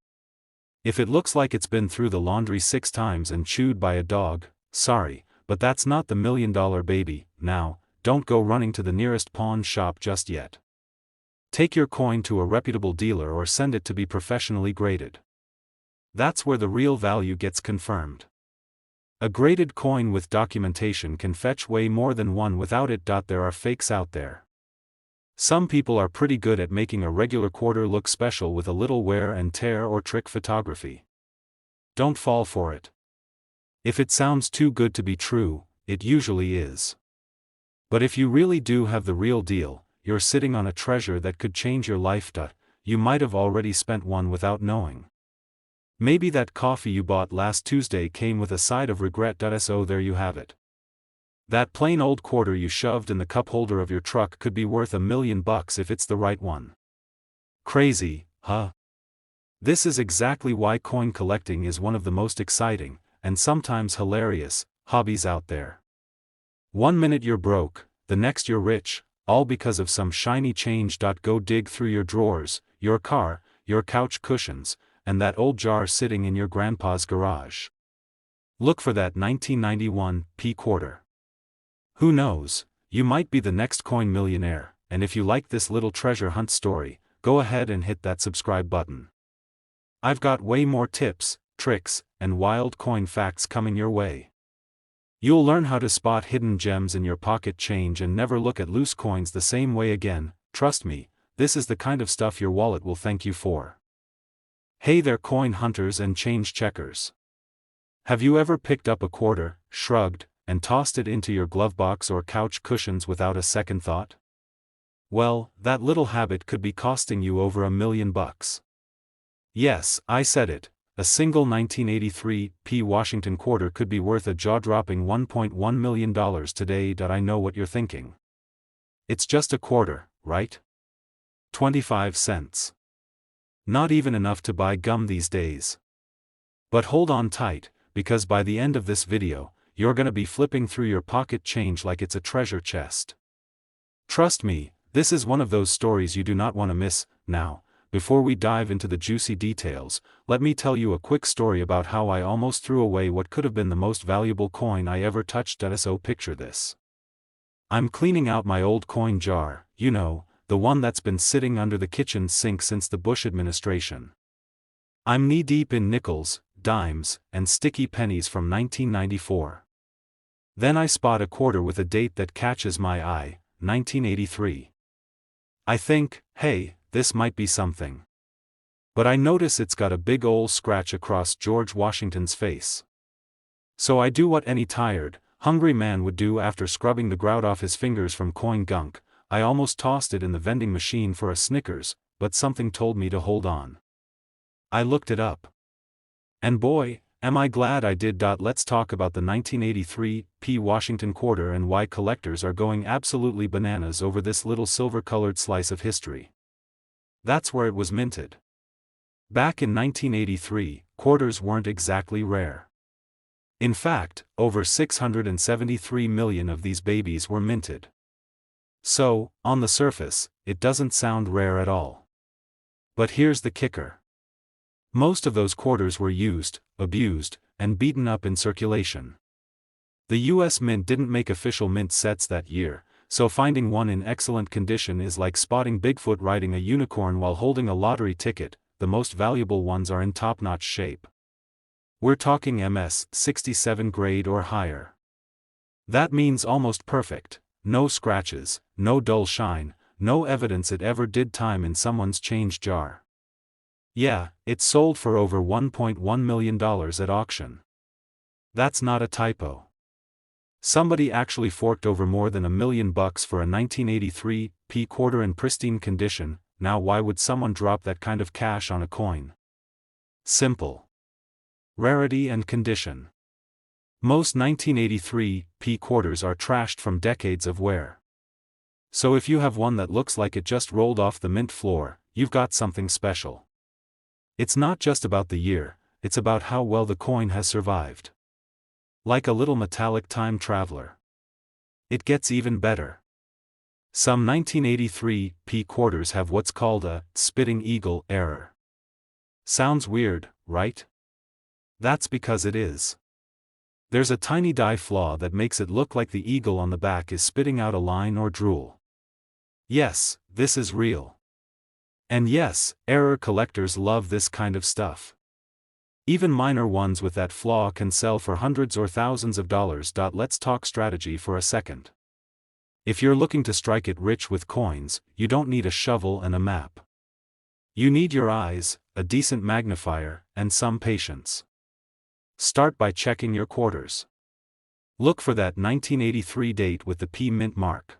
[SPEAKER 1] If it looks like it's been through the laundry 6 times and chewed by a dog, sorry, but that's not the $1 million baby. Now, don't go running to the nearest pawn shop just yet. Take your coin to a reputable dealer or send it to be professionally graded. That's where the real value gets confirmed. A graded coin with documentation can fetch way more than one without it. There are fakes out there. Some people are pretty good at making a regular quarter look special with a little wear and tear or trick photography. Don't fall for it. If it sounds too good to be true, it usually is. But if you really do have the real deal, you're sitting on a treasure that could change your life. You might have already spent one without knowing. Maybe that coffee you bought last Tuesday came with a side of regret. So there you have it. That plain old quarter you shoved in the cup holder of your truck could be worth $1 million if it's the right one. Crazy, huh? This is exactly why coin collecting is one of the most exciting, and sometimes hilarious, hobbies out there. One minute you're broke, the next you're rich, all because of some shiny change. Go dig through your drawers, your car, your couch cushions, and that old jar sitting in your grandpa's garage. Look for that 1991 p quarter. Who knows, you might be the next coin millionaire. And if you like this little treasure hunt story, go ahead and hit that subscribe button. I've got way more tips, tricks, and wild coin facts coming your way. You'll learn how to spot hidden gems in your pocket change and never look at loose coins the same way again. Trust me, this is the kind of stuff your wallet will thank you for. Hey there, coin hunters and change checkers. Have you ever picked up a quarter, shrugged, and tossed it into your glove box or couch cushions without a second thought? Well, that little habit could be costing you over $1 million. Yes, I said it. A single 1983 p Washington quarter could be worth a jaw-dropping $1.1 million today. I know what you're thinking. It's just a quarter, right? 25 cents. Not even enough to buy gum these days. But hold on tight, because by the end of this video, you're gonna be flipping through your pocket change like it's a treasure chest. Trust me, this is one of those stories you do not want to miss. Now, before we dive into the juicy details, let me tell you a quick story about how I almost threw away what could have been the most valuable coin I ever touched. So picture this. I'm cleaning out my old coin jar, you know, the one that's been sitting under the kitchen sink since the Bush administration. I'm knee-deep in nickels, dimes, and sticky pennies from 1994. Then I spot a quarter with a date that catches my eye, 1983. I think, hey, this might be something. But I notice it's got a big ol' scratch across George Washington's face. So I do what any tired, hungry man would do after scrubbing the grout off his fingers from coin gunk. I almost tossed it in the vending machine for a Snickers, but something told me to hold on. I looked it up. And boy, am I glad I did. Let's talk about the 1983 p Washington quarter and why collectors are going absolutely bananas over this little silver-colored slice of history. That's where it was minted. Back in 1983, quarters weren't exactly rare. In fact, over 673 million of these babies were minted. So, on the surface, it doesn't sound rare at all. But here's the kicker. Most of those quarters were used, abused, and beaten up in circulation. The US Mint didn't make official mint sets that year, so finding one in excellent condition is like spotting Bigfoot riding a unicorn while holding a lottery ticket. The most valuable ones are in top-notch shape. We're talking MS 67 grade or higher. That means almost perfect, no scratches, no dull shine, no evidence it ever did time in someone's change jar. Yeah, it sold for over $1.1 million at auction. That's not a typo. Somebody actually forked over more than $1 million for a 1983 P quarter in pristine condition. Now why would someone drop that kind of cash on a coin? Simple. Rarity and condition. Most 1983 P quarters are trashed from decades of wear. So if you have one that looks like it just rolled off the mint floor, you've got something special. It's not just about the year, it's about how well the coin has survived. Like a little metallic time traveler. It gets even better. Some 1983 P quarters have what's called a spitting eagle error. Sounds weird, right? That's because it is. There's a tiny die flaw that makes it look like the eagle on the back is spitting out a line or drool. Yes, this is real. And yes, error collectors love this kind of stuff. Even minor ones with that flaw can sell for hundreds or thousands of dollars. Let's talk strategy for a second. If you're looking to strike it rich with coins, you don't need a shovel and a map. You need your eyes, a decent magnifier, and some patience. Start by checking your quarters. Look for that 1983 date with the P mint mark.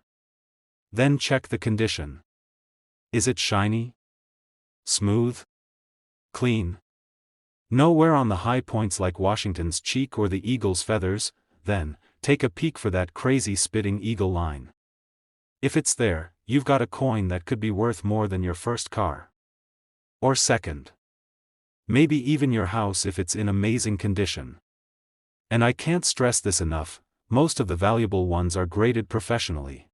[SPEAKER 1] Then check the condition. Is it shiny? Smooth? Clean? No wear on the high points like Washington's cheek or the eagle's feathers? Then, take a peek for that crazy spitting eagle line. If it's there, you've got a coin that could be worth more than your first car. Or second. Maybe even your house if it's in amazing condition. And I can't stress this enough, most of the valuable ones are graded professionally.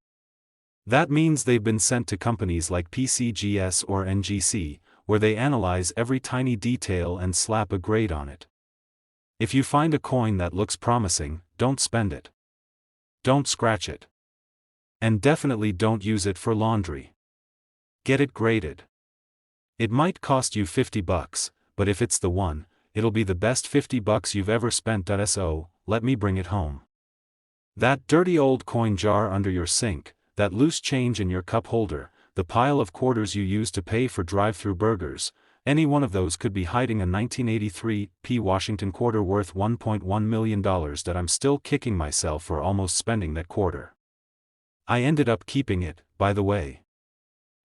[SPEAKER 1] That means they've been sent to companies like PCGS or NGC, where they analyze every tiny detail and slap a grade on it. If you find a coin that looks promising, don't spend it. Don't scratch it. And definitely don't use it for laundry. Get it graded. It might cost you $50, but if it's the one, it'll be the best $50 you've ever spent. So, let me bring it home. That dirty old coin jar under your sink, that loose change in your cup holder, the pile of quarters you use to pay for drive-through burgers, any one of those could be hiding a 1983 P Washington quarter worth $1.1 million that I'm still kicking myself for almost spending that quarter. I ended up keeping it, by the way.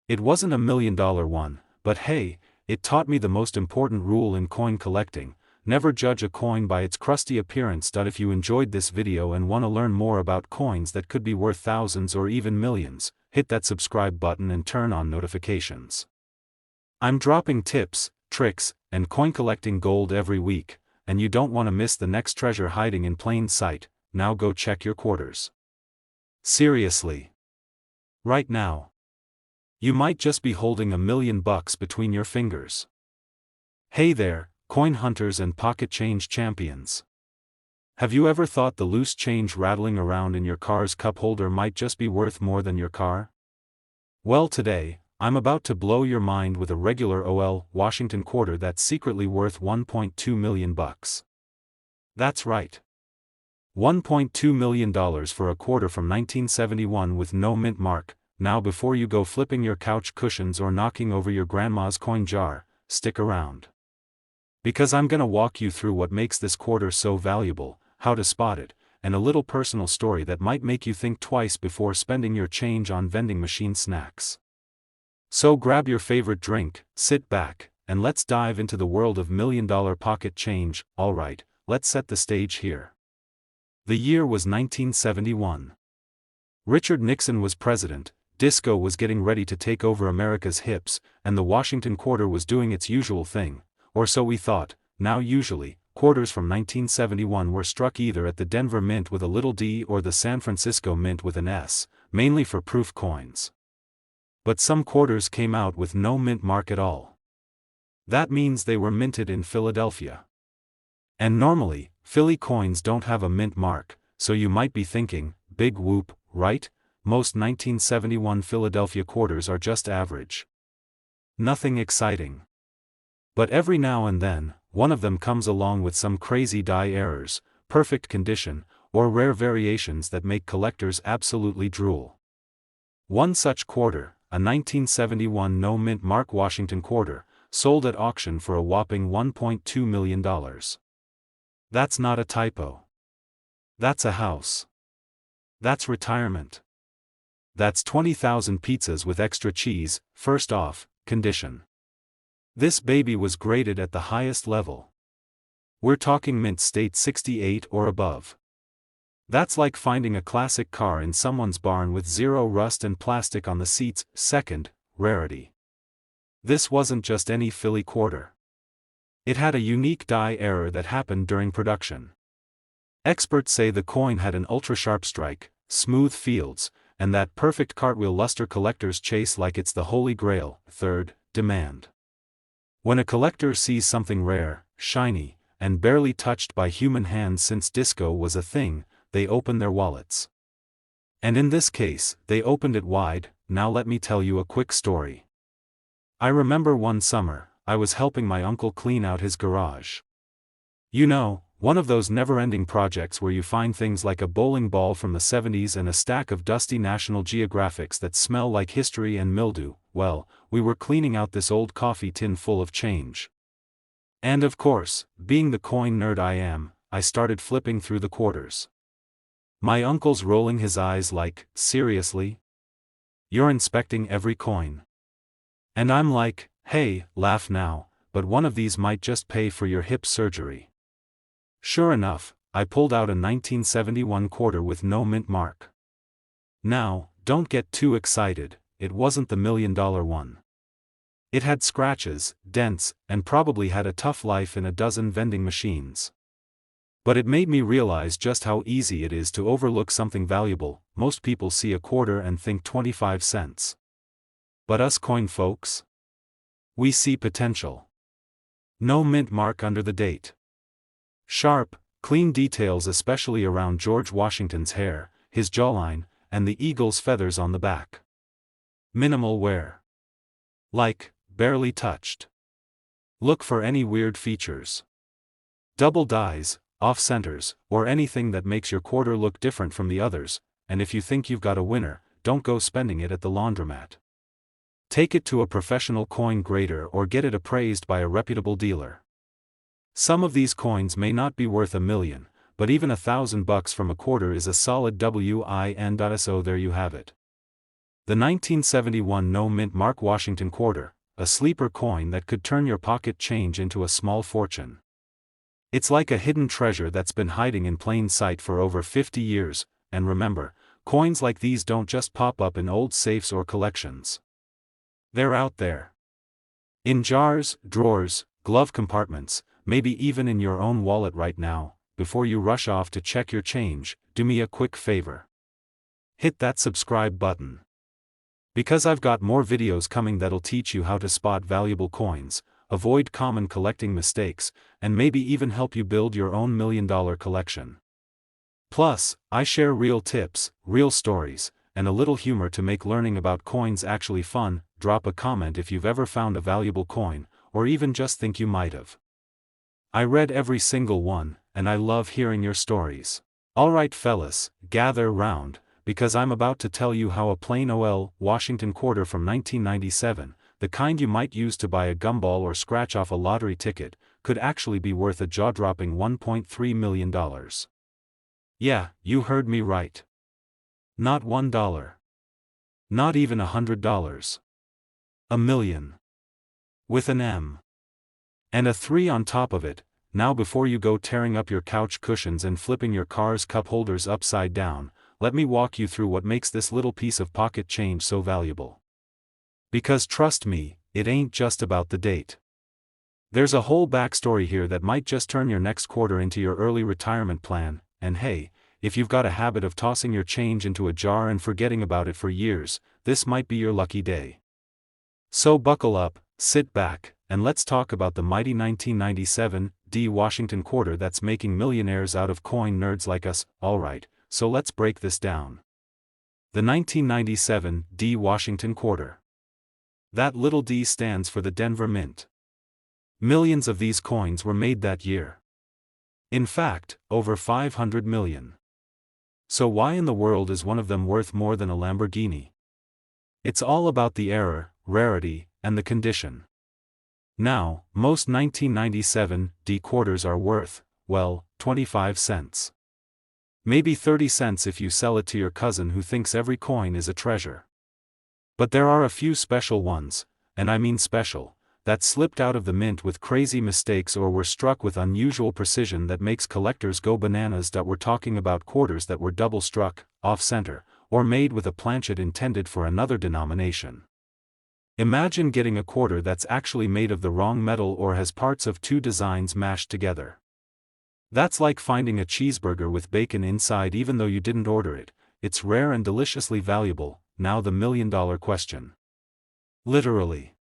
[SPEAKER 1] It wasn't $1 million one, but hey, it taught me the most important rule in coin collecting: never judge a coin by its crusty appearance. If you enjoyed this video and want to learn more about coins that could be worth thousands or even millions, hit that subscribe button and turn on notifications. I'm dropping tips, tricks, and coin collecting gold every week, and you don't want to miss the next treasure hiding in plain sight. Now go check your quarters. Seriously. Right now. You might just be holding $1 million between your fingers. Hey there, coin hunters and pocket change champions. Have you ever thought the loose change rattling around in your car's cup holder might just be worth more than your car? Well, today, I'm about to blow your mind with a regular OL Washington quarter that's secretly worth $1.2 million. That's right. $1.2 million for a quarter from 1971 with no mint mark. Now before you go flipping your couch cushions or knocking over your grandma's coin jar, stick around. Because I'm gonna walk you through what makes this quarter so valuable, how to spot it, and a little personal story that might make you think twice before spending your change on vending machine snacks. So grab your favorite drink, sit back, and let's dive into the world of $1 million pocket change. Alright, let's set the stage here. The year was 1971. Richard Nixon was president, disco was getting ready to take over America's hips, and the Washington quarter was doing its usual thing, or so we thought. Now usually, quarters from 1971 were struck either at the Denver Mint with a little d or the San Francisco Mint with an S, mainly for proof coins. But some quarters came out with no mint mark at all. That means they were minted in Philadelphia. And normally, Philly coins don't have a mint mark, so you might be thinking, big whoop, right? Most 1971 Philadelphia quarters are just average. Nothing exciting. But every now and then, one of them comes along with some crazy die errors, perfect condition, or rare variations that make collectors absolutely drool. One such quarter, a 1971 no-mint mark Washington quarter, sold at auction for a whopping $1.2 million. That's not a typo. That's a house. That's retirement. That's 20,000 pizzas with extra cheese, first off, condition. This baby was graded at the highest level. We're talking mint state 68 or above. That's like finding a classic car in someone's barn with zero rust and plastic on the seats. Second, rarity. This wasn't just any Philly quarter. It had a unique die error that happened during production. Experts say the coin had an ultra-sharp strike, smooth fields, and that perfect cartwheel luster collectors chase like it's the holy grail. Third, demand. When a collector sees something rare, shiny, and barely touched by human hands since disco was a thing, they open their wallets. And in this case, they opened it wide. Now let me tell you a quick story. I remember one summer, I was helping my uncle clean out his garage. You know, one of those never-ending projects where you find things like a bowling ball from the 70s and a stack of dusty National Geographics that smell like history and mildew. Well, we were cleaning out this old coffee tin full of change. And of course, being the coin nerd I am, I started flipping through the quarters. My uncle's rolling his eyes like, seriously? You're inspecting every coin? And I'm like, hey, laugh now, but one of these might just pay for your hip surgery. Sure enough, I pulled out a 1971 quarter with no mint mark. Now, don't get too excited, it wasn't the $1 million one. It had scratches, dents, and probably had a tough life in a dozen vending machines. But it made me realize just how easy it is to overlook something valuable. Most people see a quarter and think 25 cents. But us coin folks? We see potential. No mint mark under the date. Sharp, clean details especially around George Washington's hair, his jawline, and the eagle's feathers on the back. Minimal wear. Like, barely touched. Look for any weird features. Double dies, off-centers, or anything that makes your quarter look different from the others, and if you think you've got a winner, don't go spending it at the laundromat. Take it to a professional coin grader or get it appraised by a reputable dealer. Some of these coins may not be worth $1 million, but even $1,000 from a quarter is a solid win. So there you have it. The 1971 no mint mark Washington quarter, a sleeper coin that could turn your pocket change into a small fortune. It's like a hidden treasure that's been hiding in plain sight for over 50 years, and remember, coins like these don't just pop up in old safes or collections. They're out there. In jars, drawers, glove compartments, maybe even in your own wallet right now. Before you rush off to check your change, do me a quick favor. Hit that subscribe button. Because I've got more videos coming that'll teach you how to spot valuable coins, avoid common collecting mistakes, and maybe even help you build your own $1 million collection. Plus, I share real tips, real stories, and a little humor to make learning about coins actually fun. Drop a comment if you've ever found a valuable coin, or even just think you might have. I read every single one, and I love hearing your stories. Alright fellas, gather round, because I'm about to tell you how a plain OL Washington quarter from 1997, the kind you might use to buy a gumball or scratch off a lottery ticket, could actually be worth a jaw-dropping $1.3 million. Yeah, you heard me right. Not $1. Not even $100. $1 million. With an M. And a 3 on top of it. Now before you go tearing up your couch cushions and flipping your car's cup holders upside down, let me walk you through what makes this little piece of pocket change so valuable. Because trust me, it ain't just about the date. There's a whole backstory here that might just turn your next quarter into your early retirement plan, and hey, if you've got a habit of tossing your change into a jar and forgetting about it for years, this might be your lucky day. So buckle up, sit back, and let's talk about the mighty 1997 D Washington quarter that's making millionaires out of coin nerds like us. Alright, so let's break this down. The 1997 D Washington quarter. That little d stands for the Denver Mint. Millions of these coins were made that year. In fact, over 500 million. So why in the world is one of them worth more than a Lamborghini? It's all about the era, rarity, and the condition. Now, most 1997 D quarters are worth, well, 25 cents. Maybe 30 cents if you sell it to your cousin who thinks every coin is a treasure. But there are a few special ones, and I mean special, that slipped out of the mint with crazy mistakes or were struck with unusual precision that makes collectors go bananas. We're talking about quarters that were double struck, off-center, or made with a planchet intended for another denomination. Imagine getting a quarter that's actually made of the wrong metal or has parts of two designs mashed together. That's like finding a cheeseburger with bacon inside even though you didn't order it. It's rare and deliciously valuable. Now the million-dollar question. Literally.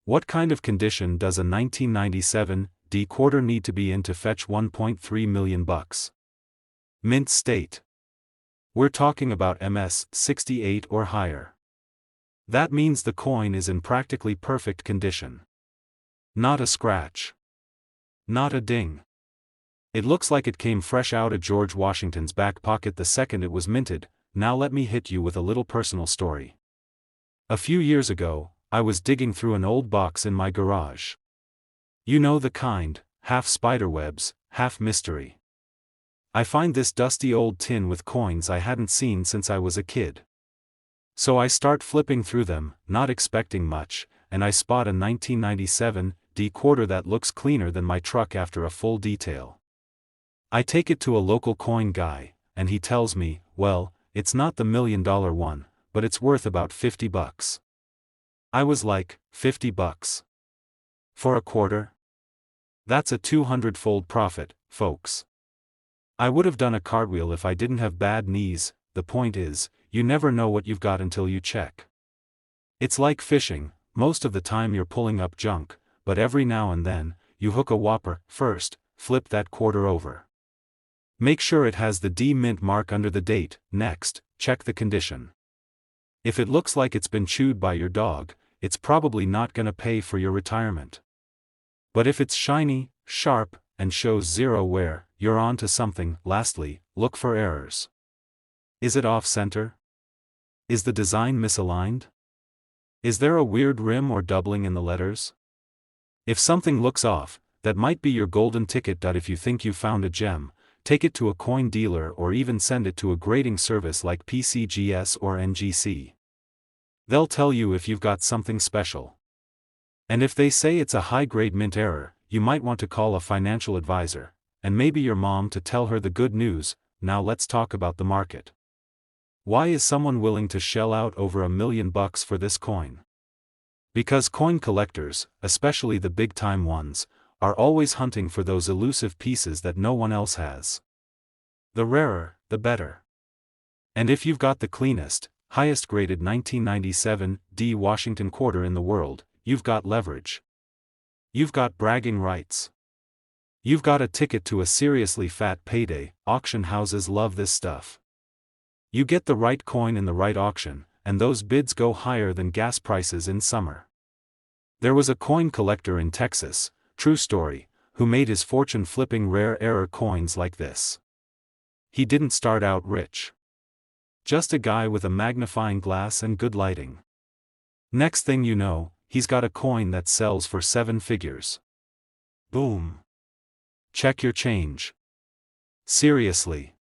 [SPEAKER 1] What kind of condition does a 1997 D quarter need to be in to fetch $1.3 million? Mint state. We're talking about MS 68 or higher. That means the coin is in practically perfect condition. Not a scratch. Not a ding. It looks like it came fresh out of George Washington's back pocket the second it was minted. Now let me hit you with a little personal story. A few years ago, I was digging through an old box in my garage. You know the kind, half spiderwebs, half mystery. I find this dusty old tin with coins I hadn't seen since I was a kid. So I start flipping through them, not expecting much, and I spot a 1997 D quarter that looks cleaner than my truck after a full detail. I take it to a local coin guy, and he tells me, well, it's not the $1 million one, but it's worth about $50. I was like, $50? For a quarter? That's a 200-fold profit, folks. I would have done a cartwheel if I didn't have bad knees. The point is, you never know what you've got until you check. It's like fishing, most of the time you're pulling up junk, but every now and then, you hook a whopper. First, flip that quarter over. Make sure it has the D mint mark under the date. Next, check the condition. If it looks like it's been chewed by your dog, it's probably not gonna pay for your retirement. But if it's shiny, sharp, and shows zero wear, you're on to something. Lastly, look for errors. Is it off-center? Is the design misaligned? Is there a weird rim or doubling in the letters? If something looks off, that might be your golden ticket. If you think you found a gem, take it to a coin dealer or even send it to a grading service like PCGS or NGC. They'll tell you if you've got something special. And if they say it's a high-grade mint error, you might want to call a financial advisor, and maybe your mom to tell her the good news. Now let's talk about the market. Why is someone willing to shell out over $1 million for this coin? Because coin collectors, especially the big-time ones, are always hunting for those elusive pieces that no one else has. The rarer, the better. And if you've got the cleanest, highest graded 1997 D Washington quarter in the world, you've got leverage. You've got bragging rights. You've got a ticket to a seriously fat payday. Auction houses love this stuff. You get the right coin in the right auction, and those bids go higher than gas prices in summer. There was a coin collector in Texas, true story, who made his fortune flipping rare error coins like this. He didn't start out rich. Just a guy with a magnifying glass and good lighting. Next thing you know, he's got a coin that sells for 7 figures. Boom. Check your change. Seriously.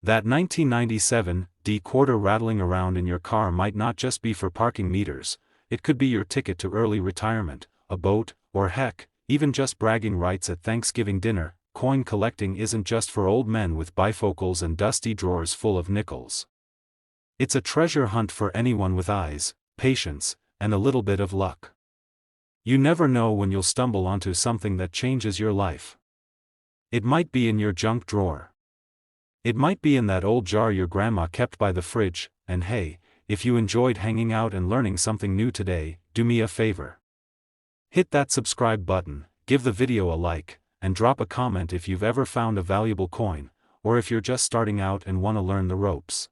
[SPEAKER 1] That 1997 D quarter rattling around in your car might not just be for parking meters, it could be your ticket to early retirement, a boat, or heck, even just bragging rights at Thanksgiving dinner. Coin collecting isn't just for old men with bifocals and dusty drawers full of nickels. It's a treasure hunt for anyone with eyes, patience, and a little bit of luck. You never know when you'll stumble onto something that changes your life. It might be in your junk drawer. It might be in that old jar your grandma kept by the fridge, and hey, if you enjoyed hanging out and learning something new today, do me a favor. Hit that subscribe button, give the video a like, and drop a comment if you've ever found a valuable coin, or if you're just starting out and want to learn the ropes.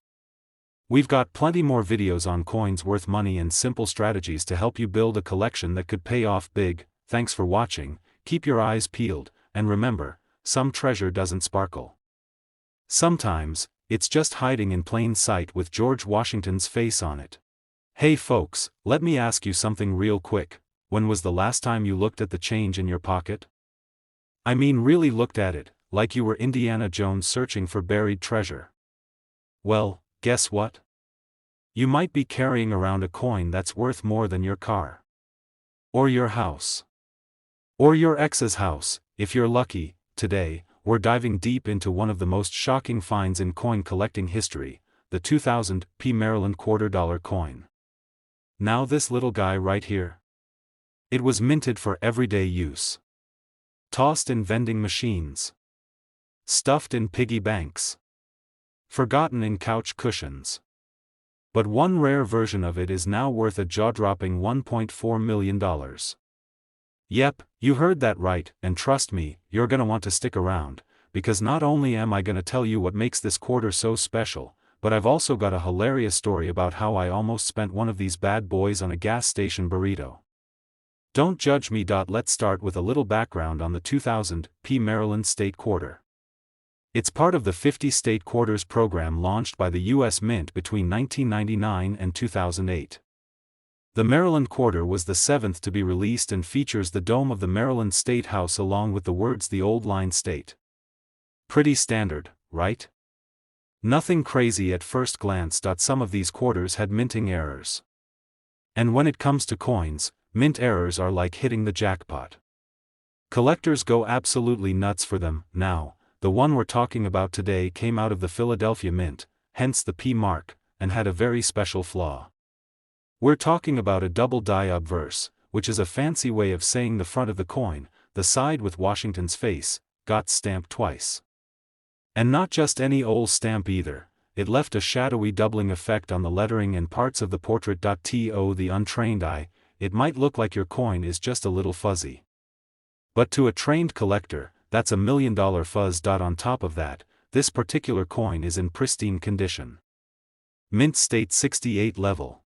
[SPEAKER 1] We've got plenty more videos on coins worth money and simple strategies to help you build a collection that could pay off big. Thanks for watching, keep your eyes peeled, and remember, some treasure doesn't sparkle. Sometimes, it's just hiding in plain sight with George Washington's face on it. Hey folks, let me ask you something real quick. When was the last time you looked at the change in your pocket? I mean really looked at it, like you were Indiana Jones searching for buried treasure. Well, guess what? You might be carrying around a coin that's worth more than your car. Or your house. Or your ex's house, if you're lucky. Today, we're diving deep into one of the most shocking finds in coin collecting history, the 2000 P Maryland $quarter coin. Now this little guy right here. It was minted for everyday use. Tossed in vending machines. Stuffed in piggy banks. Forgotten in couch cushions. But one rare version of it is now worth a jaw-dropping $1.4 million. Yep, you heard that right, and trust me, you're gonna want to stick around, because not only am I gonna tell you what makes this quarter so special, but I've also got a hilarious story about how I almost spent one of these bad boys on a gas station burrito. Don't judge me. Let's start with a little background on the 2000 P Maryland State Quarter. It's part of the 50 State Quarters program launched by the U.S. Mint between 1999 and 2008. The Maryland Quarter was the 7th to be released and features the dome of the Maryland State House along with the words "The Old Line State." Pretty standard, right? Nothing crazy at first glance. Some of these quarters had minting errors. And when it comes to coins, mint errors are like hitting the jackpot. Collectors go absolutely nuts for them. Now, the one we're talking about today came out of the Philadelphia Mint, hence the P mark, and had a very special flaw. We're talking about a double die obverse, which is a fancy way of saying the front of the coin, the side with Washington's face, got stamped twice. And not just any old stamp either, it left a shadowy doubling effect on the lettering and parts of the portrait. To the untrained eye, it might look like your coin is just a little fuzzy. But to a trained collector, that's $1 million fuzz. On top of that, this particular coin is in pristine condition. Mint State 68 level.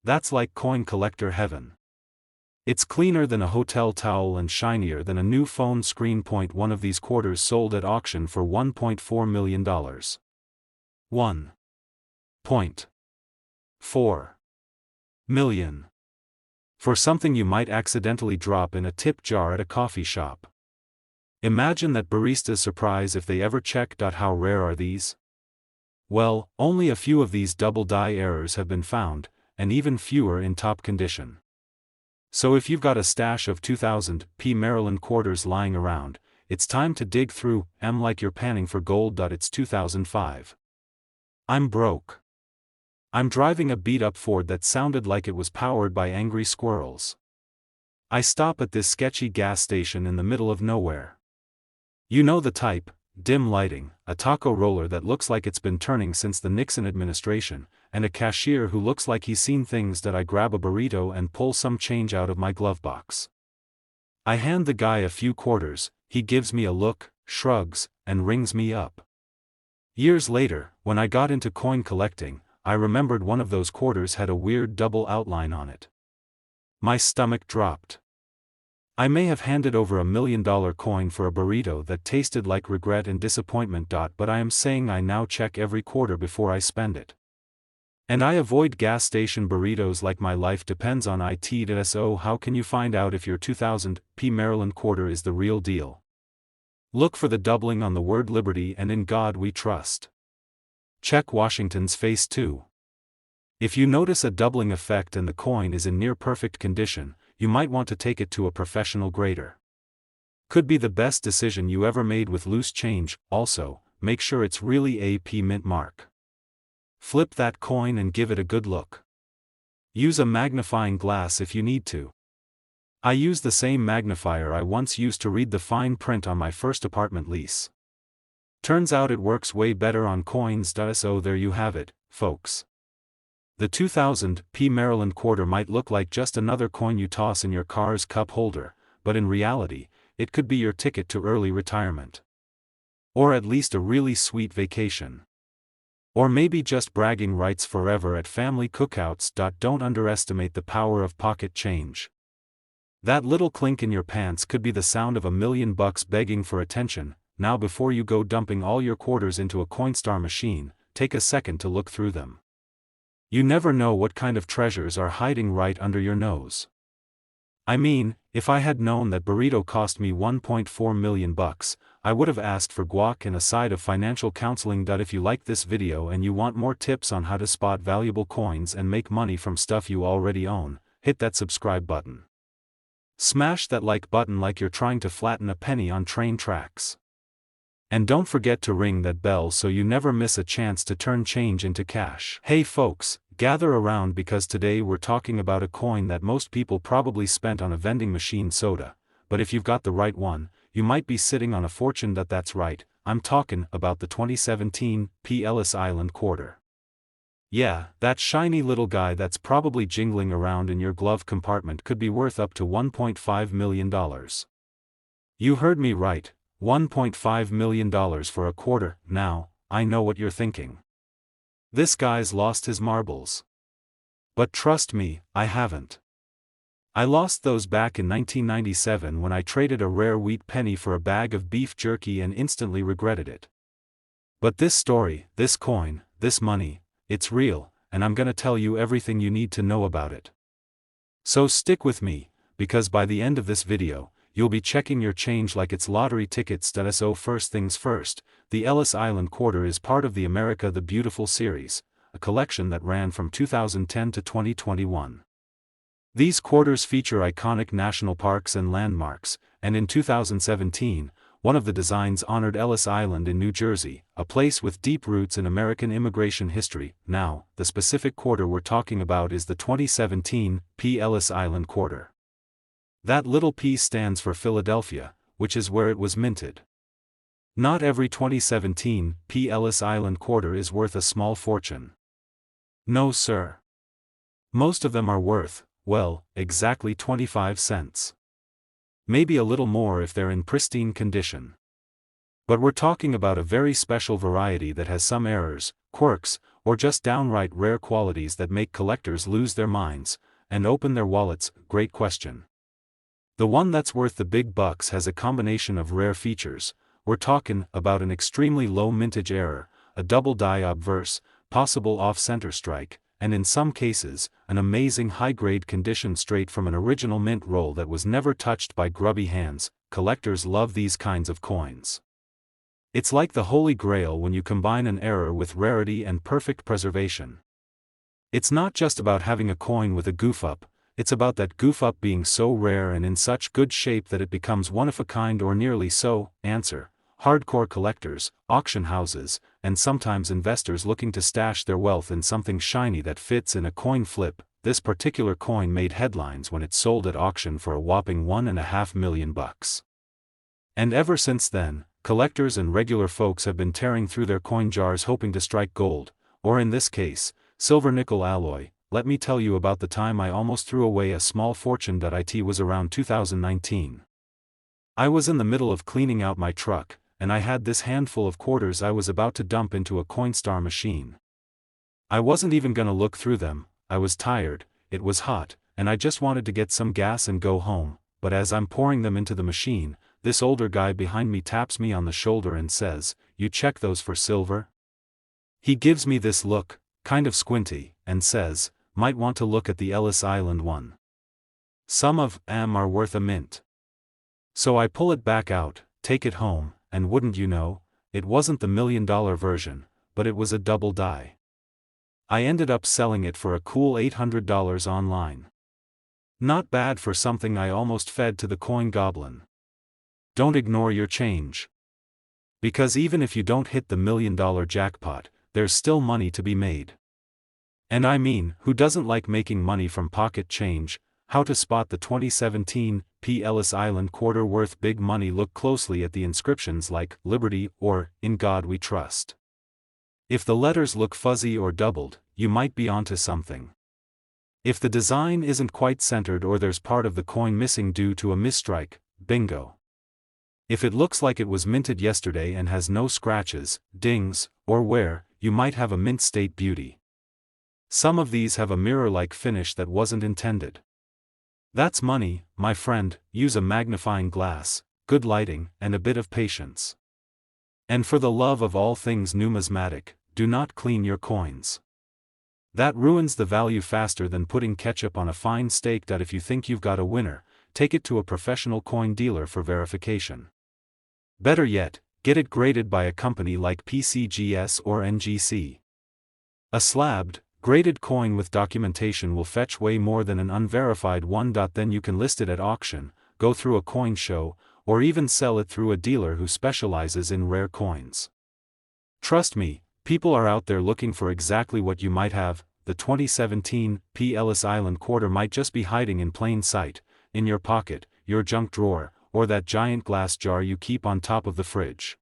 [SPEAKER 1] That's like coin collector heaven. It's cleaner than a hotel towel and shinier than a new phone screen. One of these quarters sold at auction for $1.4 million. $1.4 million. For something you might accidentally drop in a tip jar at a coffee shop. Imagine that barista's surprise if they ever check. How rare are these? Well, only a few of these double die errors have been found, and even fewer in top condition. So if you've got a stash of 2000 P Maryland quarters lying around, it's time to dig through. Like you're panning for gold. It's 2005. I'm broke. I'm driving a beat-up Ford that sounded like it was powered by angry squirrels. I stop at this sketchy gas station in the middle of nowhere. You know the type: dim lighting, a taco roller that looks like it's been turning since the Nixon administration, and a cashier who looks like he's seen things. I grab a burrito and pull some change out of my glove box. I hand the guy a few quarters, he gives me a look, shrugs, and rings me up. Years later, when I got into coin collecting, I remembered one of those quarters had a weird double outline on it. My stomach dropped. I may have handed over $1 million coin for a burrito that tasted like regret and disappointment. But I am saying I now check every quarter before I spend it. And I avoid gas station burritos like my life depends on it. So how can you find out if your 2000 P Maryland quarter is the real deal? Look for the doubling on the word liberty and "In God We Trust." Check Washington's face too. If you notice a doubling effect and the coin is in near perfect condition, you might want to take it to a professional grader. Could be the best decision you ever made with loose change. Also, make sure it's really a P Mint mark. Flip that coin and give it a good look. Use a magnifying glass if you need to. I use the same magnifier I once used to read the fine print on my first apartment lease. Turns out it works way better on coins. So there you have it, folks. The 2000 P Maryland quarter might look like just another coin you toss in your car's cup holder, but in reality, it could be your ticket to early retirement. Or at least a really sweet vacation. Or maybe just bragging rights forever at family cookouts. Don't underestimate the power of pocket change. That little clink in your pants could be the sound of $1 million begging for attention. Now before you go dumping all your quarters into a Coinstar machine, take a second to look through them. You never know what kind of treasures are hiding right under your nose. I mean, if I had known that burrito cost me $1.4 million, I would have asked for guac and a side of financial counseling. If you like this video and you want more tips on how to spot valuable coins and make money from stuff you already own, hit that subscribe button. Smash that like button like you're trying to flatten a penny on train tracks. And don't forget to ring that bell so you never miss a chance to turn change into cash. Hey folks, gather around because today we're talking about a coin that most people probably spent on a vending machine soda, but if you've got the right one, you might be sitting on a fortune. That's right, I'm talking about the 2017 P. Ellis Island quarter. Yeah, that shiny little guy that's probably jingling around in your glove compartment could be worth up to $1.5 million. You heard me right, $1.5 million for a quarter. Now, I know what you're thinking. This guy's lost his marbles. But trust me, I haven't. I lost those back in 1997 when I traded a rare wheat penny for a bag of beef jerky and instantly regretted it. But this story, this coin, this money, it's real, and I'm gonna tell you everything you need to know about it. So stick with me, because by the end of this video, you'll be checking your change like it's lottery tickets. So first things first, the Ellis Island quarter is part of the America the Beautiful series, a collection that ran from 2010 to 2021. These quarters feature iconic national parks and landmarks, and in 2017, one of the designs honored Ellis Island in New Jersey, a place with deep roots in American immigration history. Now, the specific quarter we're talking about is the 2017 P. Ellis Island quarter. That little P stands for Philadelphia, which is where it was minted. Not every 2017 P. Ellis Island quarter is worth a small fortune. No sir. Most of them are worth, well, exactly 25 cents. Maybe a little more if they're in pristine condition. But we're talking about a very special variety that has some errors, quirks, or just downright rare qualities that make collectors lose their minds and open their wallets. Great question. The one that's worth the big bucks has a combination of rare features. We're talking about an extremely low mintage error, a double die obverse, possible off-center strike, and in some cases, an amazing high-grade condition straight from an original mint roll that was never touched by grubby hands. Collectors love these kinds of coins. It's like the holy grail when you combine an error with rarity and perfect preservation. It's not just about having a coin with a goof-up, it's about that goof-up being so rare and in such good shape that it becomes one-of-a-kind or nearly so. Answer: hardcore collectors, auction houses, and sometimes investors looking to stash their wealth in something shiny that fits in a coin flip. This particular coin made headlines when it sold at auction for a whopping $1.5 million. And ever since then, collectors and regular folks have been tearing through their coin jars hoping to strike gold, or in this case, silver nickel alloy. Let me tell you about the time I almost threw away a small fortune. It was around 2019. I was in the middle of cleaning out my truck, and I had this handful of quarters I was about to dump into a Coinstar machine. I wasn't even gonna look through them. I was tired, it was hot, and I just wanted to get some gas and go home. But as I'm pouring them into the machine, this older guy behind me taps me on the shoulder and says, "You check those for silver?" He gives me this look, kind of squinty, and says, "Might want to look at the Ellis Island one. Some of 'em are worth a mint." So I pull it back out, take it home, and wouldn't you know, it wasn't the $1 million version, but it was a double die. I ended up selling it for a cool $800 online. Not bad for something I almost fed to the coin goblin. Don't ignore your change. Because even if you don't hit the $1 million jackpot, there's still money to be made. And I mean, who doesn't like making money from pocket change? How to spot the 2017 P. Ellis Island quarter worth big money. Look closely at the inscriptions like Liberty or In God We Trust. If the letters look fuzzy or doubled, you might be onto something. If the design isn't quite centered or there's part of the coin missing due to a misstrike, bingo. If it looks like it was minted yesterday and has no scratches, dings, or wear, you might have a mint state beauty. Some of these have a mirror-like finish that wasn't intended. That's money, my friend. Use a magnifying glass, good lighting, and a bit of patience. And for the love of all things numismatic, do not clean your coins. That ruins the value faster than putting ketchup on a fine steak. If you think you've got a winner, take it to a professional coin dealer for verification. Better yet, get it graded by a company like PCGS or NGC. A slabbed, graded coin with documentation will fetch way more than an unverified one. Then you can list it at auction, go through a coin show, or even sell it through a dealer who specializes in rare coins. Trust me, people are out there looking for exactly what you might have. The 2017 P. Ellis Island quarter might just be hiding in plain sight, in your pocket, your junk drawer, or that giant glass jar you keep on top of the fridge.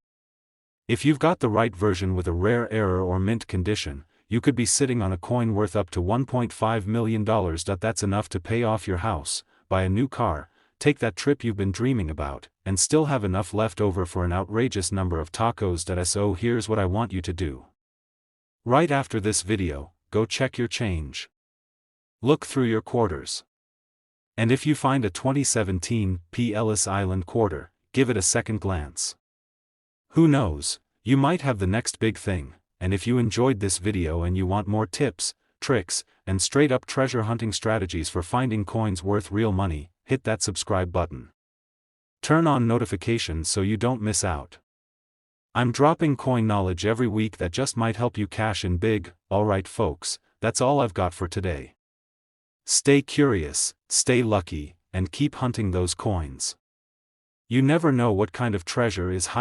[SPEAKER 1] If you've got the right version with a rare error or mint condition, you could be sitting on a coin worth up to $1.5 million. That's enough to pay off your house, buy a new car, take that trip you've been dreaming about, and still have enough left over for an outrageous number of tacos. So here's what I want you to do. Right after this video, go check your change. Look through your quarters. And if you find a 2017 P. Ellis Island quarter, give it a second glance. Who knows, you might have the next big thing. And if you enjoyed this video and you want more tips, tricks, and straight-up treasure hunting strategies for finding coins worth real money, hit that subscribe button. Turn on notifications so you don't miss out. I'm dropping coin knowledge every week that just might help you cash in big. Alright folks, that's all I've got for today. Stay curious, stay lucky, and keep hunting those coins. You never know what kind of treasure is hiding